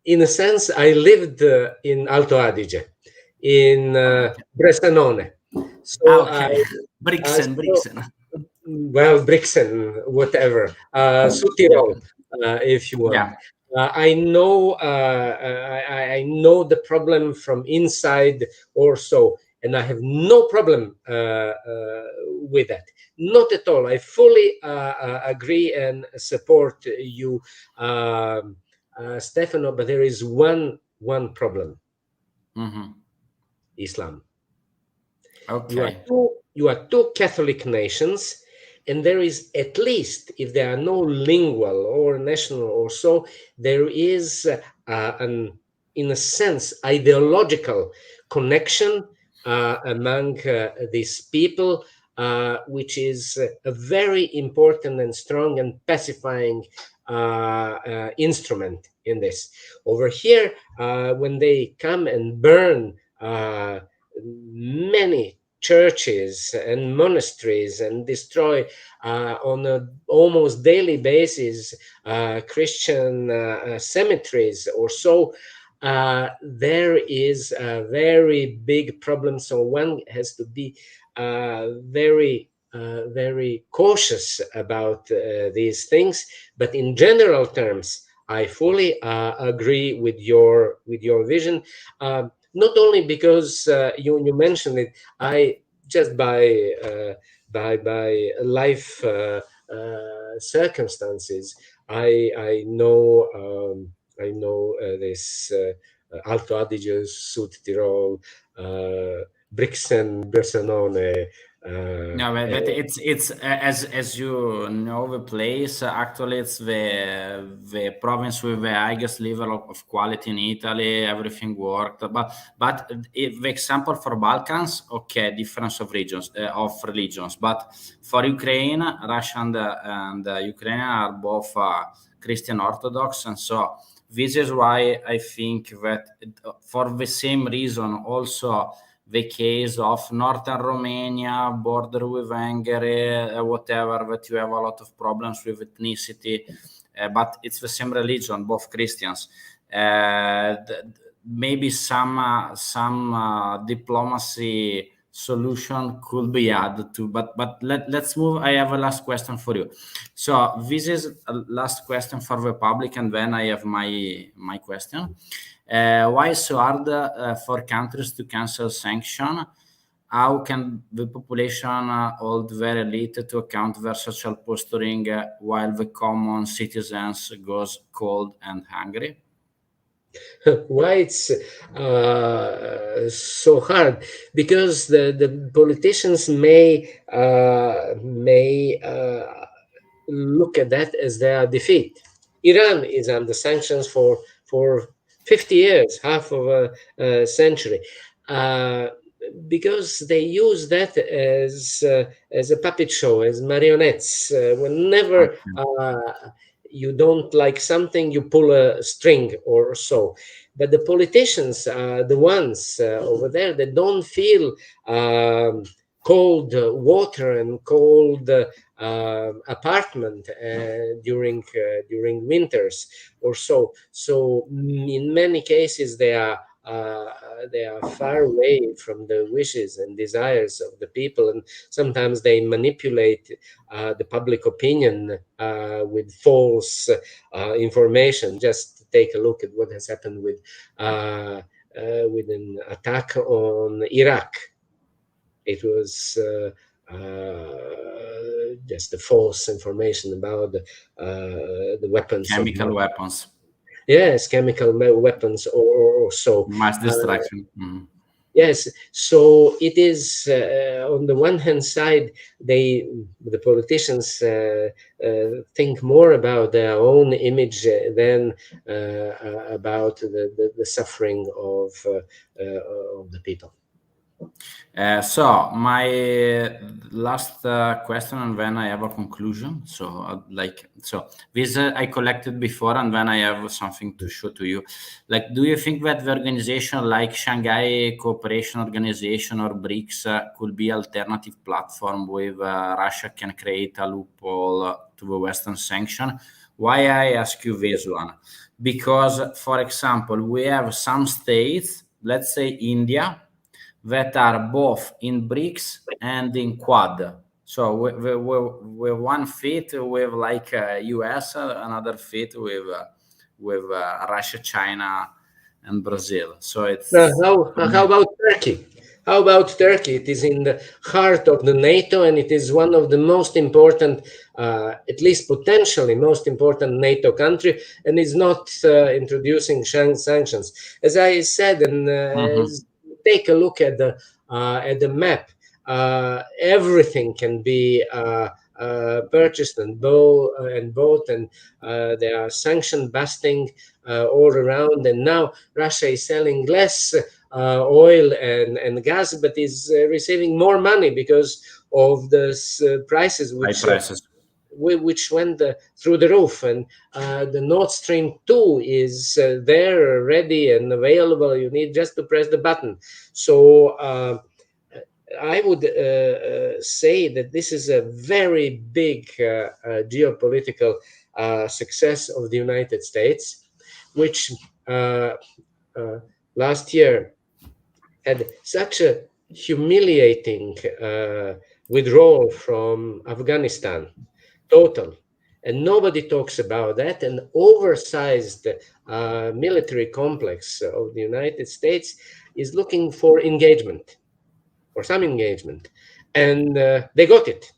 In a sense, I lived in Alto Adige, in Bressanone. So okay. Brixen. Well, Brixen, whatever, Südtirol, if you want. Yeah. I know I know the problem from inside or so, and I have no problem with that. Not at all. I fully agree and support you, Stefano. But there is one problem: Islam. Okay. You are two Catholic nations, and there is, at least if there are no lingual or national or so, there is in a sense, ideological connection among these people, which is a very important and strong and pacifying instrument in this. Over here, when they come and burn many churches and monasteries and destroy on an almost daily basis Christian cemeteries or so, there is a very big problem. So one has to be very cautious about these things. But in general terms, I fully agree with your vision. Not only because you mentioned it, I just by life circumstances, I know this Alto Adige, Südtirol, Brixen, Bressanone. No, but it's as you know the place. Actually, it's the province with the highest level of quality in Italy. Everything worked, but if the example for Balkans, okay, difference of regions of religions. But for Ukraine, Russia and Ukrainian are both Christian Orthodox, and so this is why I think that for the same reason also the case of northern Romania, border with Hungary, whatever, that you have a lot of problems with ethnicity, but it's the same religion, both Christians. Maybe some diplomacy solution could be added to, but let's move. I have a last question for you. So this is a last question for the public, and then I have my question. Why is so hard for countries to cancel sanction? How can the population hold their elite to account their social posturing while the common citizens goes cold and hungry? Why it's so hard? Because the politicians may look at that as their defeat. Iran is under sanctions for 50 years, half of a century, because they use that as a puppet show, as marionettes. Whenever you don't like something, you pull a string or so. But the politicians are the ones over there that don't feel cold water and cold apartment during winters or so. So in many cases they are they are far away from the wishes and desires of the people, and sometimes they manipulate the public opinion with false information. Just take a look at what has happened with an attack on Iraq. It was just the false information about the weapons, chemical weapons. Yes, chemical weapons or so. Mass destruction. Yes, so it is on the one hand side, the politicians think more about their own image than about the suffering of the people. So my last question, and then I have a conclusion. So this I collected before, and then I have something to show to you. Like, do you think that the organization like Shanghai Cooperation Organization or BRICS could be alternative platform with Russia can create a loophole to the Western sanction? Why I ask you this one? Because, for example, we have some states, let's say India, that are both in BRICS and in Quad. So with one feet with like US, another feet with Russia, China, and Brazil. So it's how about Turkey? How about Turkey? It is in the heart of the NATO, and it is one of the most important, at least potentially most important NATO country, and is not introducing sanctions. As I said, and take a look at the map. Everything can be purchased and bought, and there are sanction busting all around. And now Russia is selling less oil and gas, but is receiving more money because of the prices which went through the roof. And the Nord Stream 2 is there, ready and available. You need just to press the button. So I would say that this is a very big geopolitical success of the United States, which last year had such a humiliating withdrawal from Afghanistan, total. And nobody talks about that. An oversized military complex of the United States is looking for engagement, or some engagement. And they got it.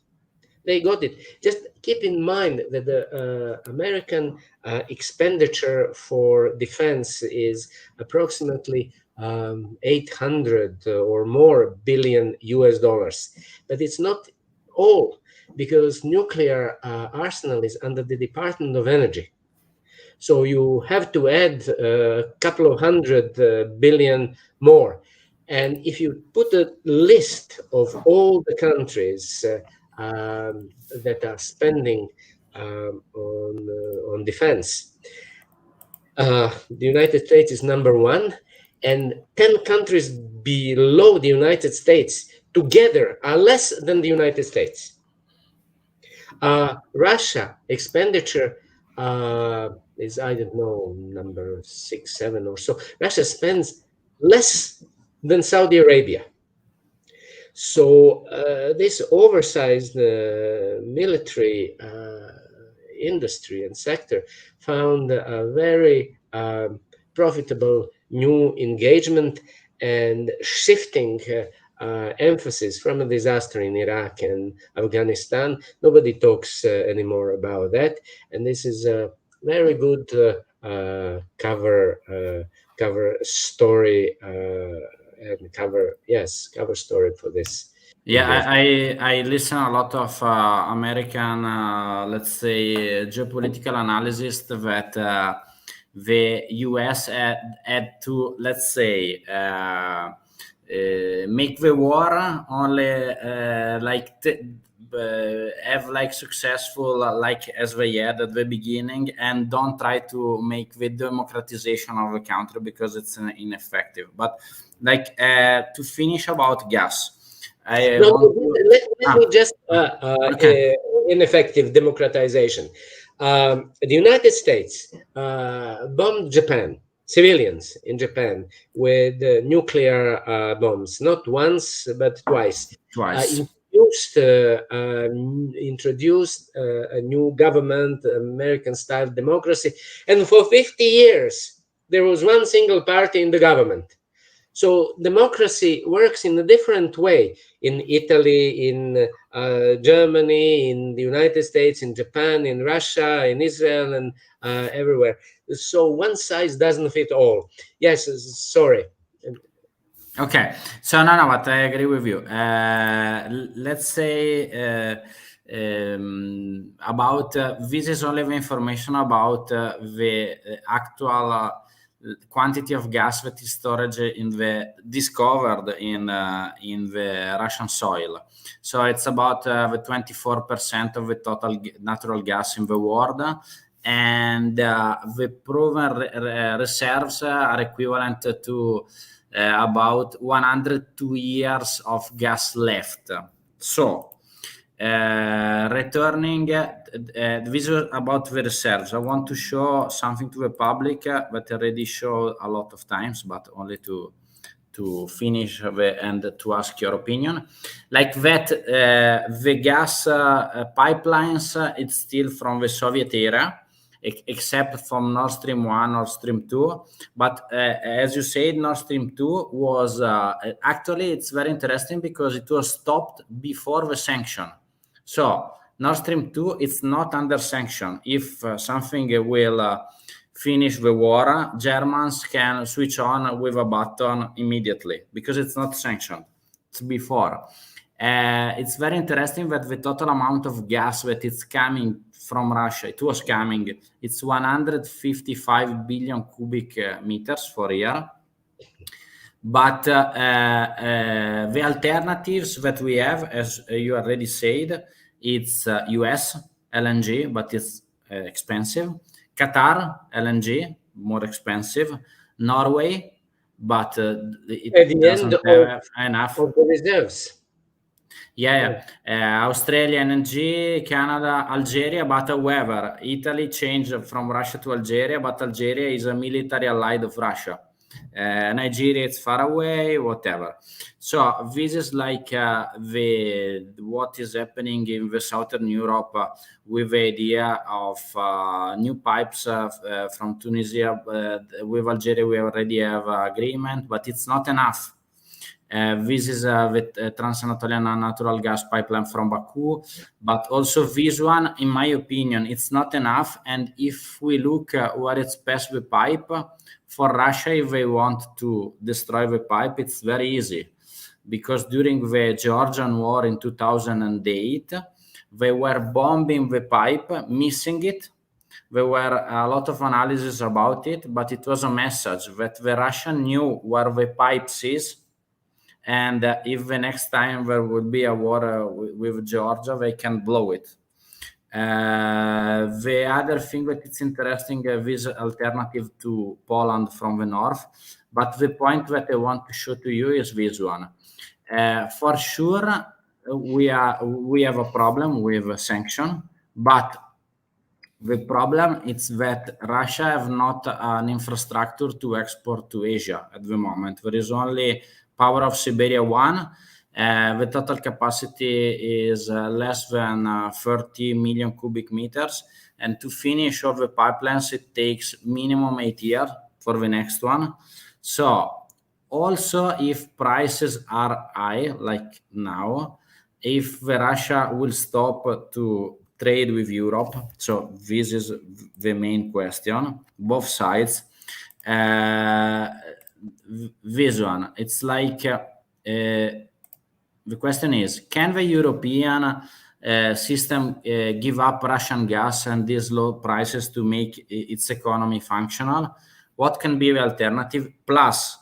They got it. Just keep in mind that the American expenditure for defense is approximately 800 or more billion US dollars. But it's not all, because nuclear arsenal is under the Department of Energy. So you have to add a couple of hundred billion more. And if you put a list of all the countries that are spending on defense, the United States is number one, and 10 countries below the United States together are less than the United States. Russia expenditure is, I don't know, number 6, 7 or so. Russia spends less than Saudi Arabia. So this oversized military industry and sector found a very profitable new engagement, and shifting emphasis from a disaster in Iraq and Afghanistan. Nobody talks anymore about that, and this is a very good cover story and cover story for this. Yeah, I listen a lot of American, let's say, geopolitical analysis that the US had to, let's say, make the war only have like successful like as they had at the beginning, and don't try to make the democratization of the country because it's ineffective. But like to finish about gas. Let me just ineffective democratization. The United States bombed Japan civilians in Japan with nuclear bombs, not once but twice. Twice. Introduced a new government, American-style democracy, and for 50 years there was one single party in the government. So democracy works in a different way in Italy, in Germany, in the United States, in Japan, in Russia, in Israel, and everywhere. So one size doesn't fit all. Yes, sorry. Okay, so no, but I agree with you. Let's say about this is only the information about the actual quantity of gas that is stored in the discovered in the Russian soil. So it's about the 24% of the total natural gas in the world, and the proven reserves are equivalent to about 102 years of gas left. So, returning, this is about the reserves. I want to show something to the public that I already showed a lot of times, but only to finish and to ask your opinion. Like that, the gas pipelines, it's still from the Soviet era, except from Nord Stream 1, Nord Stream 2. But as you said, Nord Stream 2 was actually, it's very interesting because it was stopped before the sanction. So Nord Stream 2, it's not under sanction. If something will finish the war, Germans can switch on with a button immediately because it's not sanctioned. It's before. It's very interesting that the total amount of gas that is coming from Russia, it was coming, it's 155 billion cubic meters for a year. But the alternatives that we have, as you already said, it's US LNG, but it's expensive. Qatar LNG, more expensive. Norway, but it At the end doesn't have enough. of the reserves. Yeah. Australia LNG, Canada, Algeria, but however, Italy changed from Russia to Algeria, but Algeria is a military ally of Russia. Nigeria, it's far away, whatever. So this is like what is happening in the southern Europe with the idea of new pipes from Tunisia. With Algeria, we already have agreement, but it's not enough. This is the Trans-Anatolian natural gas pipeline from Baku, but also this one, in my opinion, it's not enough. And if we look where it's passed the pipe, for Russia, if they want to destroy the pipe, it's very easy. Because during the Georgian war in 2008, they were bombing the pipe, missing it. There were a lot of analysis about it, but it was a message that the Russian knew where the pipe is. And if the next time there would be a war with Georgia, they can blow it. The other thing that it's interesting, this alternative to Poland from the north. But the point that I want to show to you is this one. For sure, we have a problem with sanction, but the problem is that Russia have not an infrastructure to export to Asia at the moment. There is only Power of Siberia 1. The total capacity is less than 30 million cubic meters. And to finish all the pipelines, it takes minimum 8 years for the next one. So also, if prices are high, like now, if Russia will stop to trade with Europe, so this is the main question, both sides. This one, it's like the question is, can the European system give up Russian gas and these low prices to make its economy functional? What can be the alternative? Plus,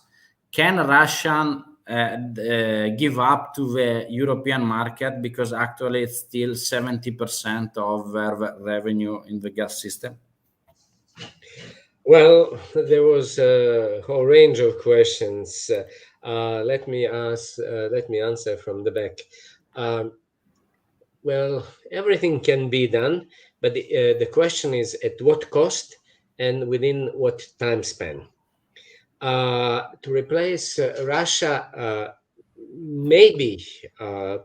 can Russian give up to the European market, because actually it's still 70% of their revenue in the gas system? Well, there was a whole range of questions. Let me answer from the back. Well, everything can be done, but the question is at what cost and within what time span. to replace Russia may be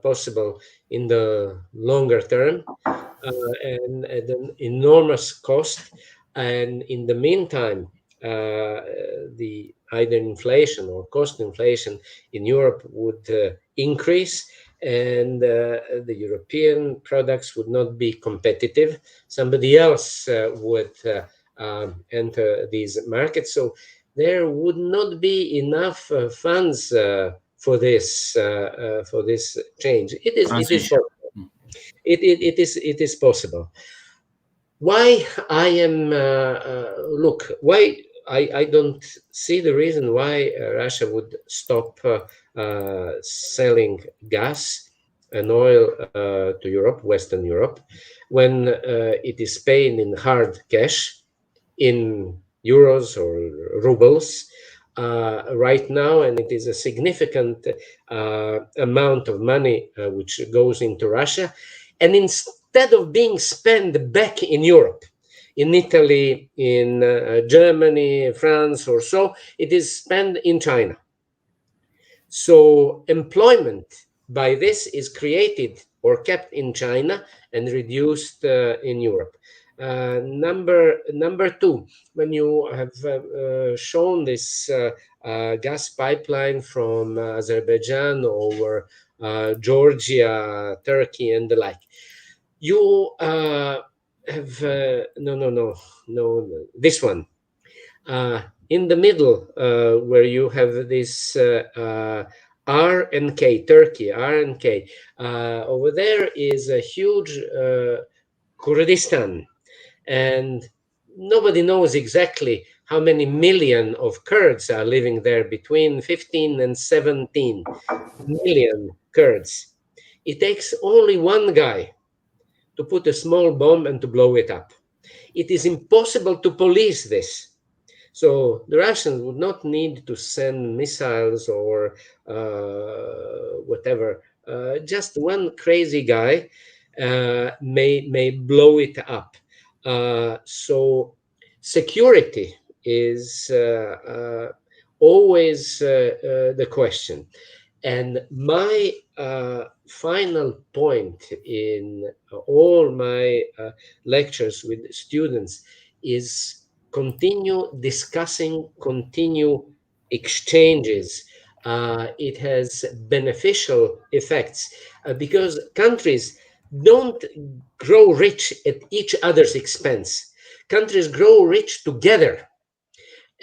possible in the longer term, and at an enormous cost. And in the meantime, the either inflation or cost inflation in Europe would increase, and the European products would not be competitive. Somebody else would enter these markets. So there would not be enough funds for this change. It is transition. possible. It is possible. Why I am look why I don't see the reason why Russia would stop selling gas and oil to Europe, Western Europe, when it is paid in hard cash, in euros or rubles right now, and it is a significant amount of money which goes into Russia, and instead of being spent back in Europe, in Italy, in Germany, France, or so, it is spent in China. So employment by this is created or kept in China and reduced in Europe. Number two, when you have shown this gas pipeline from Azerbaijan over Georgia, Turkey, and the like, you have no, this one in the middle, where you have this R and K, Turkey, R and K. Over there is a huge Kurdistan, and nobody knows exactly how many million of Kurds are living there, between 15 and 17 million Kurds. It takes only one guy to put a small bomb and to blow it up. It is impossible to police this. So the Russians would not need to send missiles or whatever. Just one crazy guy may blow it up. So security is always the question. And my final point in all my lectures with students is continue discussing, continue exchanges. It has beneficial effects because countries don't grow rich at each other's expense. Countries grow rich together.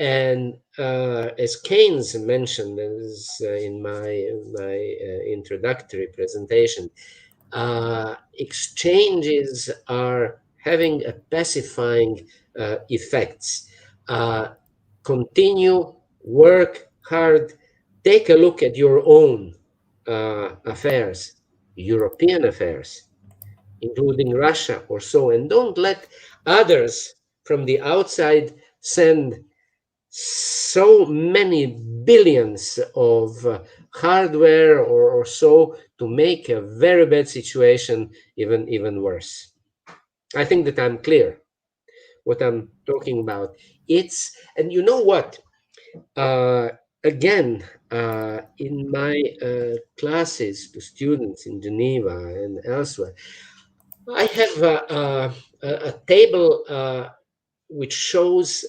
And as Keynes mentioned in my introductory presentation, exchanges are having a pacifying effects. Continue, work hard, take a look at your own affairs, European affairs, including Russia or so, and don't let others from the outside send so many billions of hardware or so to make a very bad situation even worse. I think that I'm clear what I'm talking about. And you know what? Again, in my classes to students in Geneva and elsewhere, I have a table which shows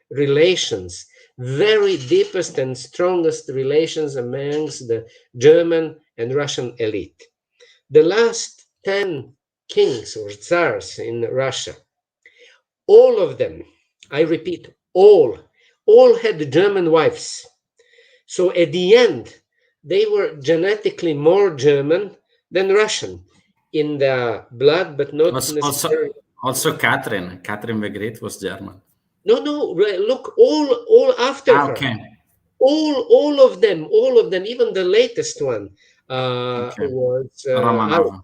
relations, very deepest and strongest relations amongst the German and Russian elite. The last 10 kings or tsars in Russia, all of them, I repeat, all had German wives. So at the end, they were genetically more German than Russian in the blood, but not Also, necessarily. also Catherine the Great was German. No, look, all after her. Okay. All of them, even the latest one Okay. was Romanov.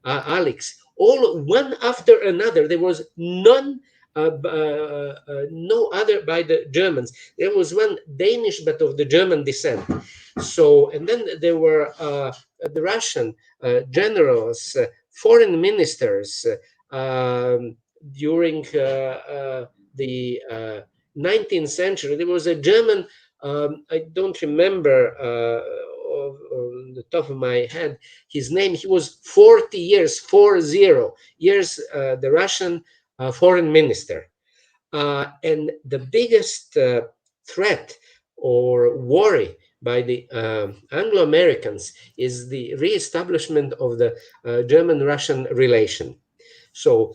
Alex. All one after another. There was none, no other by the Germans. There was one Danish, but of the German descent. So, and then there were the Russian generals, foreign ministers during the 19th century. There was a German I don't remember on the top of my head his name. He was 40 years, 40 years, the Russian foreign minister. And the biggest threat or worry by the Anglo-Americans is the re-establishment of the German-Russian relation. So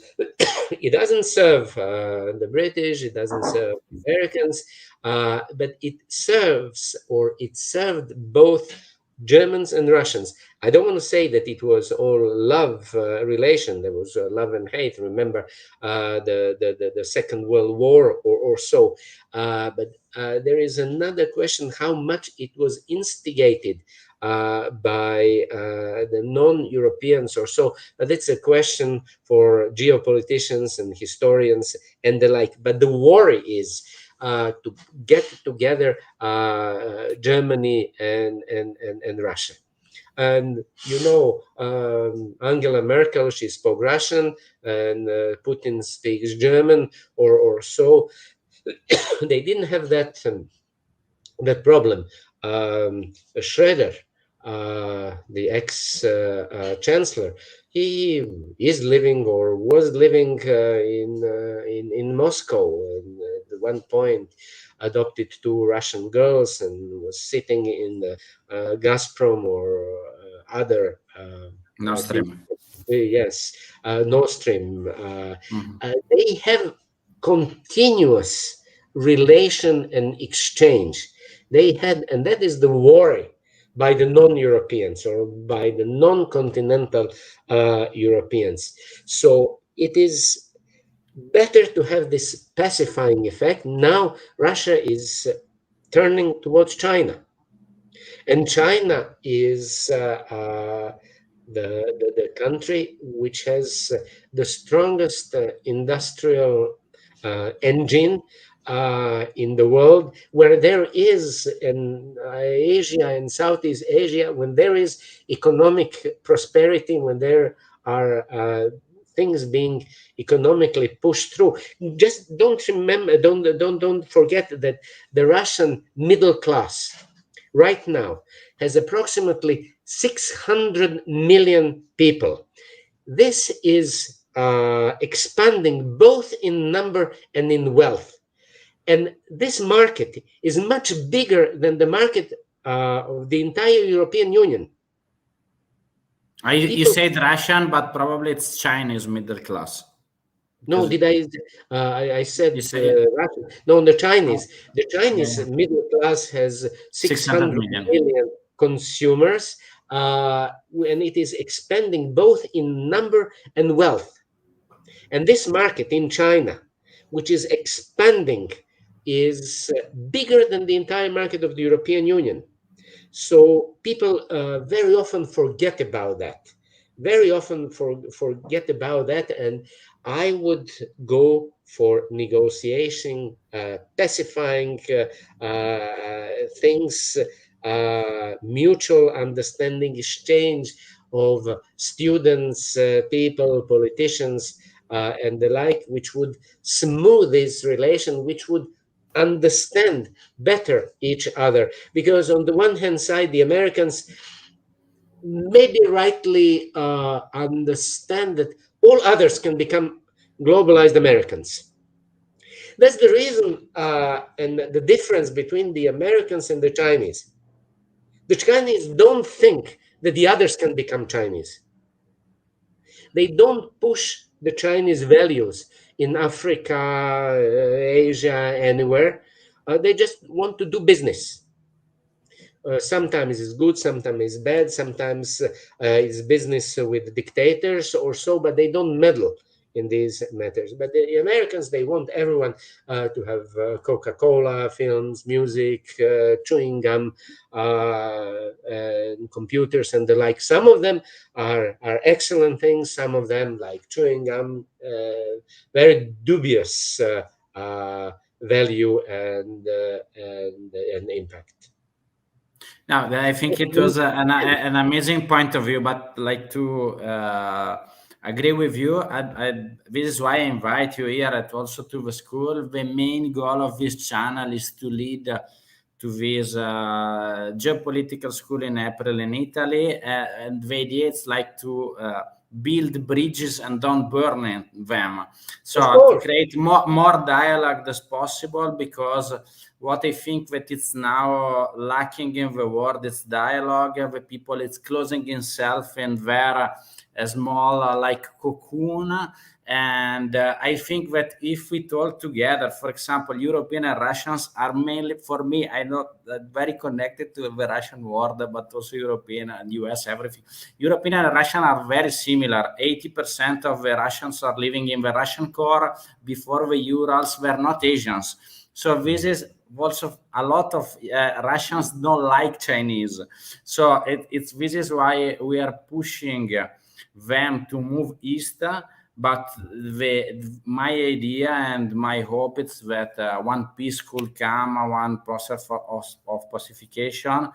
it doesn't serve the British, it doesn't serve Americans, but it serves, or it served both Germans and Russians. I don't want to say that it was all love relation. There was love and hate. Remember the Second World War or so. But there is another question: how much it was instigated by the non-Europeans or so. But it's a question for geopoliticians and historians and the like. But the worry is to get together Germany and Russia. And Angela Merkel, she spoke Russian, and Putin speaks German or so. They didn't have that problem. Schroeder, the ex-chancellor, he is living or was living in Moscow, and at one point adopted two Russian girls and was sitting in the Gazprom or other Nord Stream. Yes, Nord Stream. They have continuous relation and exchange. They had, and that is the worry by the non-Europeans or by the non-continental Europeans. So it is better to have this pacifying effect. Now Russia is turning towards China, and China is the country which has the strongest industrial engine in the world, where there is in Asia and Southeast Asia, when there is economic prosperity, when there are things being economically pushed through. Just don't forget that the Russian middle class right now has approximately 600 million people. This is expanding both in number and in wealth. And this market is much bigger than the market of the entire European Union. You said Russian, but probably it's Chinese middle class. No, did I said Russian. No, the Chinese. The Chinese middle class has 600 million consumers, and it is expanding both in number and wealth. And this market in China, which is expanding, is bigger than the entire market of the European Union. So people very often forget about that. Very often forget about that, and I would go for negotiation, pacifying things, mutual understanding, exchange of students, people, politicians, and the like, which would smooth this relation, which would understand better each other. Because on the one hand side, the Americans maybe rightly understand that all others can become globalized Americans. That's the reason and the difference between the Americans and the Chinese. The Chinese don't think that the others can become Chinese. They don't push the Chinese values in Africa, Asia, anywhere. They just want to do business. Sometimes it's good, sometimes it's bad, sometimes it's business with dictators or so, but they don't meddle in these matters. But the Americans, they want everyone to have Coca-Cola, films, music, chewing gum, and computers and the like. Some of them are excellent things. Some of them, like chewing gum, very dubious value and impact. Now, I think it was an amazing point of view, but like to agree with you, this is why I invite you here at also to the school. The main goal of this channel is to lead to this geopolitical school in April in Italy, and the idea is like to build bridges and don't burn them. So to create more dialogue as possible, because what I think that it's now lacking in the world is dialogue. The people it's closing himself in their small like cocoon. And I think that if we talk together, for example, European and Russians are mainly, for me, I know that very connected to the Russian world, but also European and US, everything. European and Russian are very similar. 80% of the Russians are living in the Russian core. Before the Urals were not Asians. So this is also a lot of Russians don't like Chinese. So this is why we are pushing them to move east. But my idea and my hope is that one peace could come, one process of pacification,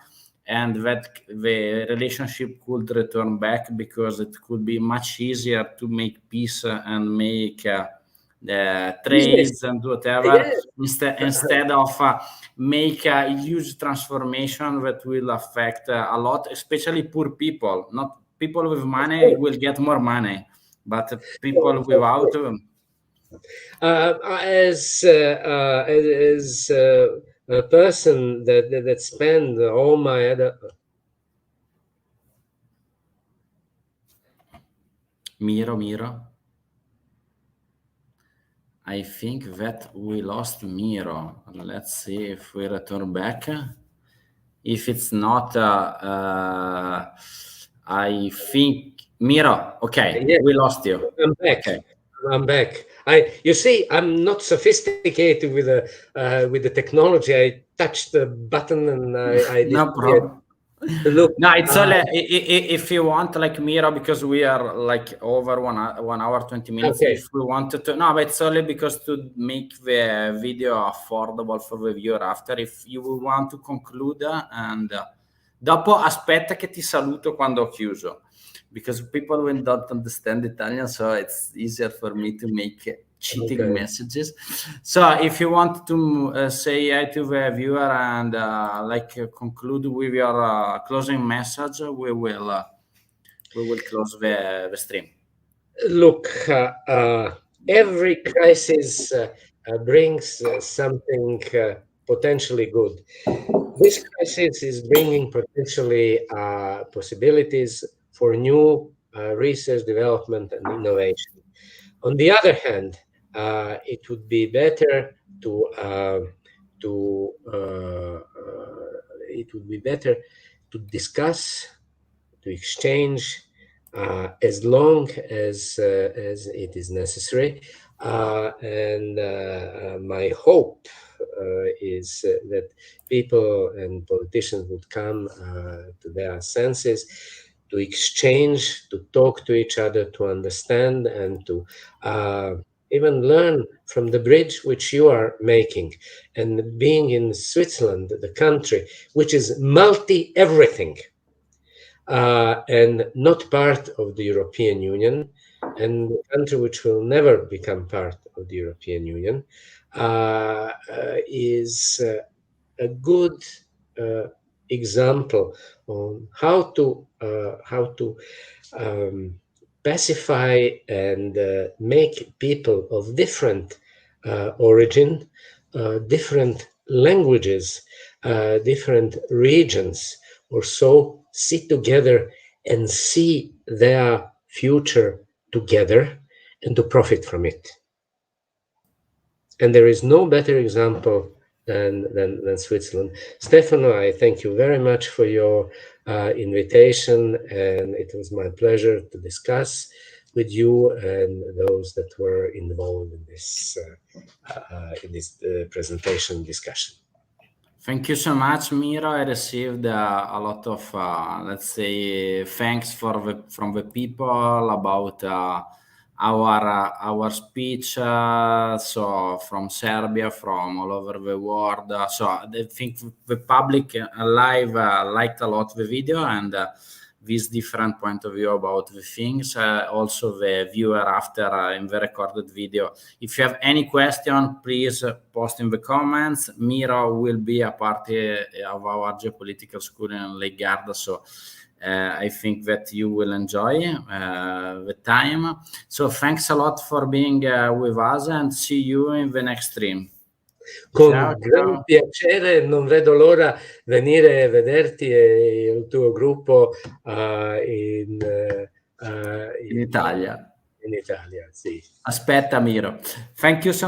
and that the relationship could return back, because it could be much easier to make peace and make trades and whatever, instead of make a huge transformation that will affect a lot, especially poor people. Not people with money will get more money, but people without. As a person that spend all my other. Miro. I think that we lost Miro. Let's see if we return back. If it's not, I think Miro. Okay, yeah. We lost you. I'm back. Okay. I'm back. You see, I'm not sophisticated with the technology. I touched the button and I no problem. Look, no, it's only if you want like Miro, because we are like over 1 hour 20 minutes. Okay. If we wanted to, no, but it's only because to make the video affordable for the viewer after. If you want to conclude, and dopo aspetta che ti saluto quando ho chiuso, because people will not understand Italian, so it's easier for me to make cheating messages. So if you want to say hi to the viewer and conclude with your closing message, we will close the stream. Look, every crisis brings something potentially good. This crisis is bringing potentially possibilities for new research, development, and innovation. On the other hand, it would be better to discuss, to exchange, as long as it is necessary. And my hope is that people and politicians would come to their senses, to exchange, to talk to each other, to understand, and to even learn from the bridge which you are making. And being in Switzerland, the country which is multi-everything, and not part of the European Union, and the country which will never become part of the European Union, is a good example on how to pacify and make people of different origin, different languages, different regions, or so, sit together and see their future together and to profit from it. And there is no better example than Switzerland. Stefano, I thank you very much for your invitation, and it was my pleasure to discuss with you and those that were involved in this presentation discussion. Thank you so much, Miro. I received a lot of, let's say, thanks from the people about our speech. So from Serbia, from all over the world. So I think the public live liked a lot the video, and this different point of view about the things, also the viewer after in the recorded video. If you have any question, please post in the comments. Miro will be a part of our geopolitical school in Lake Garda, so I think that you will enjoy the time. So thanks a lot for being with us, and see you in the next stream. Con gran piacere, non vedo l'ora venire a vederti e il tuo gruppo in Italia. In Italia, sì. Aspetta, Miro. Thank you so much.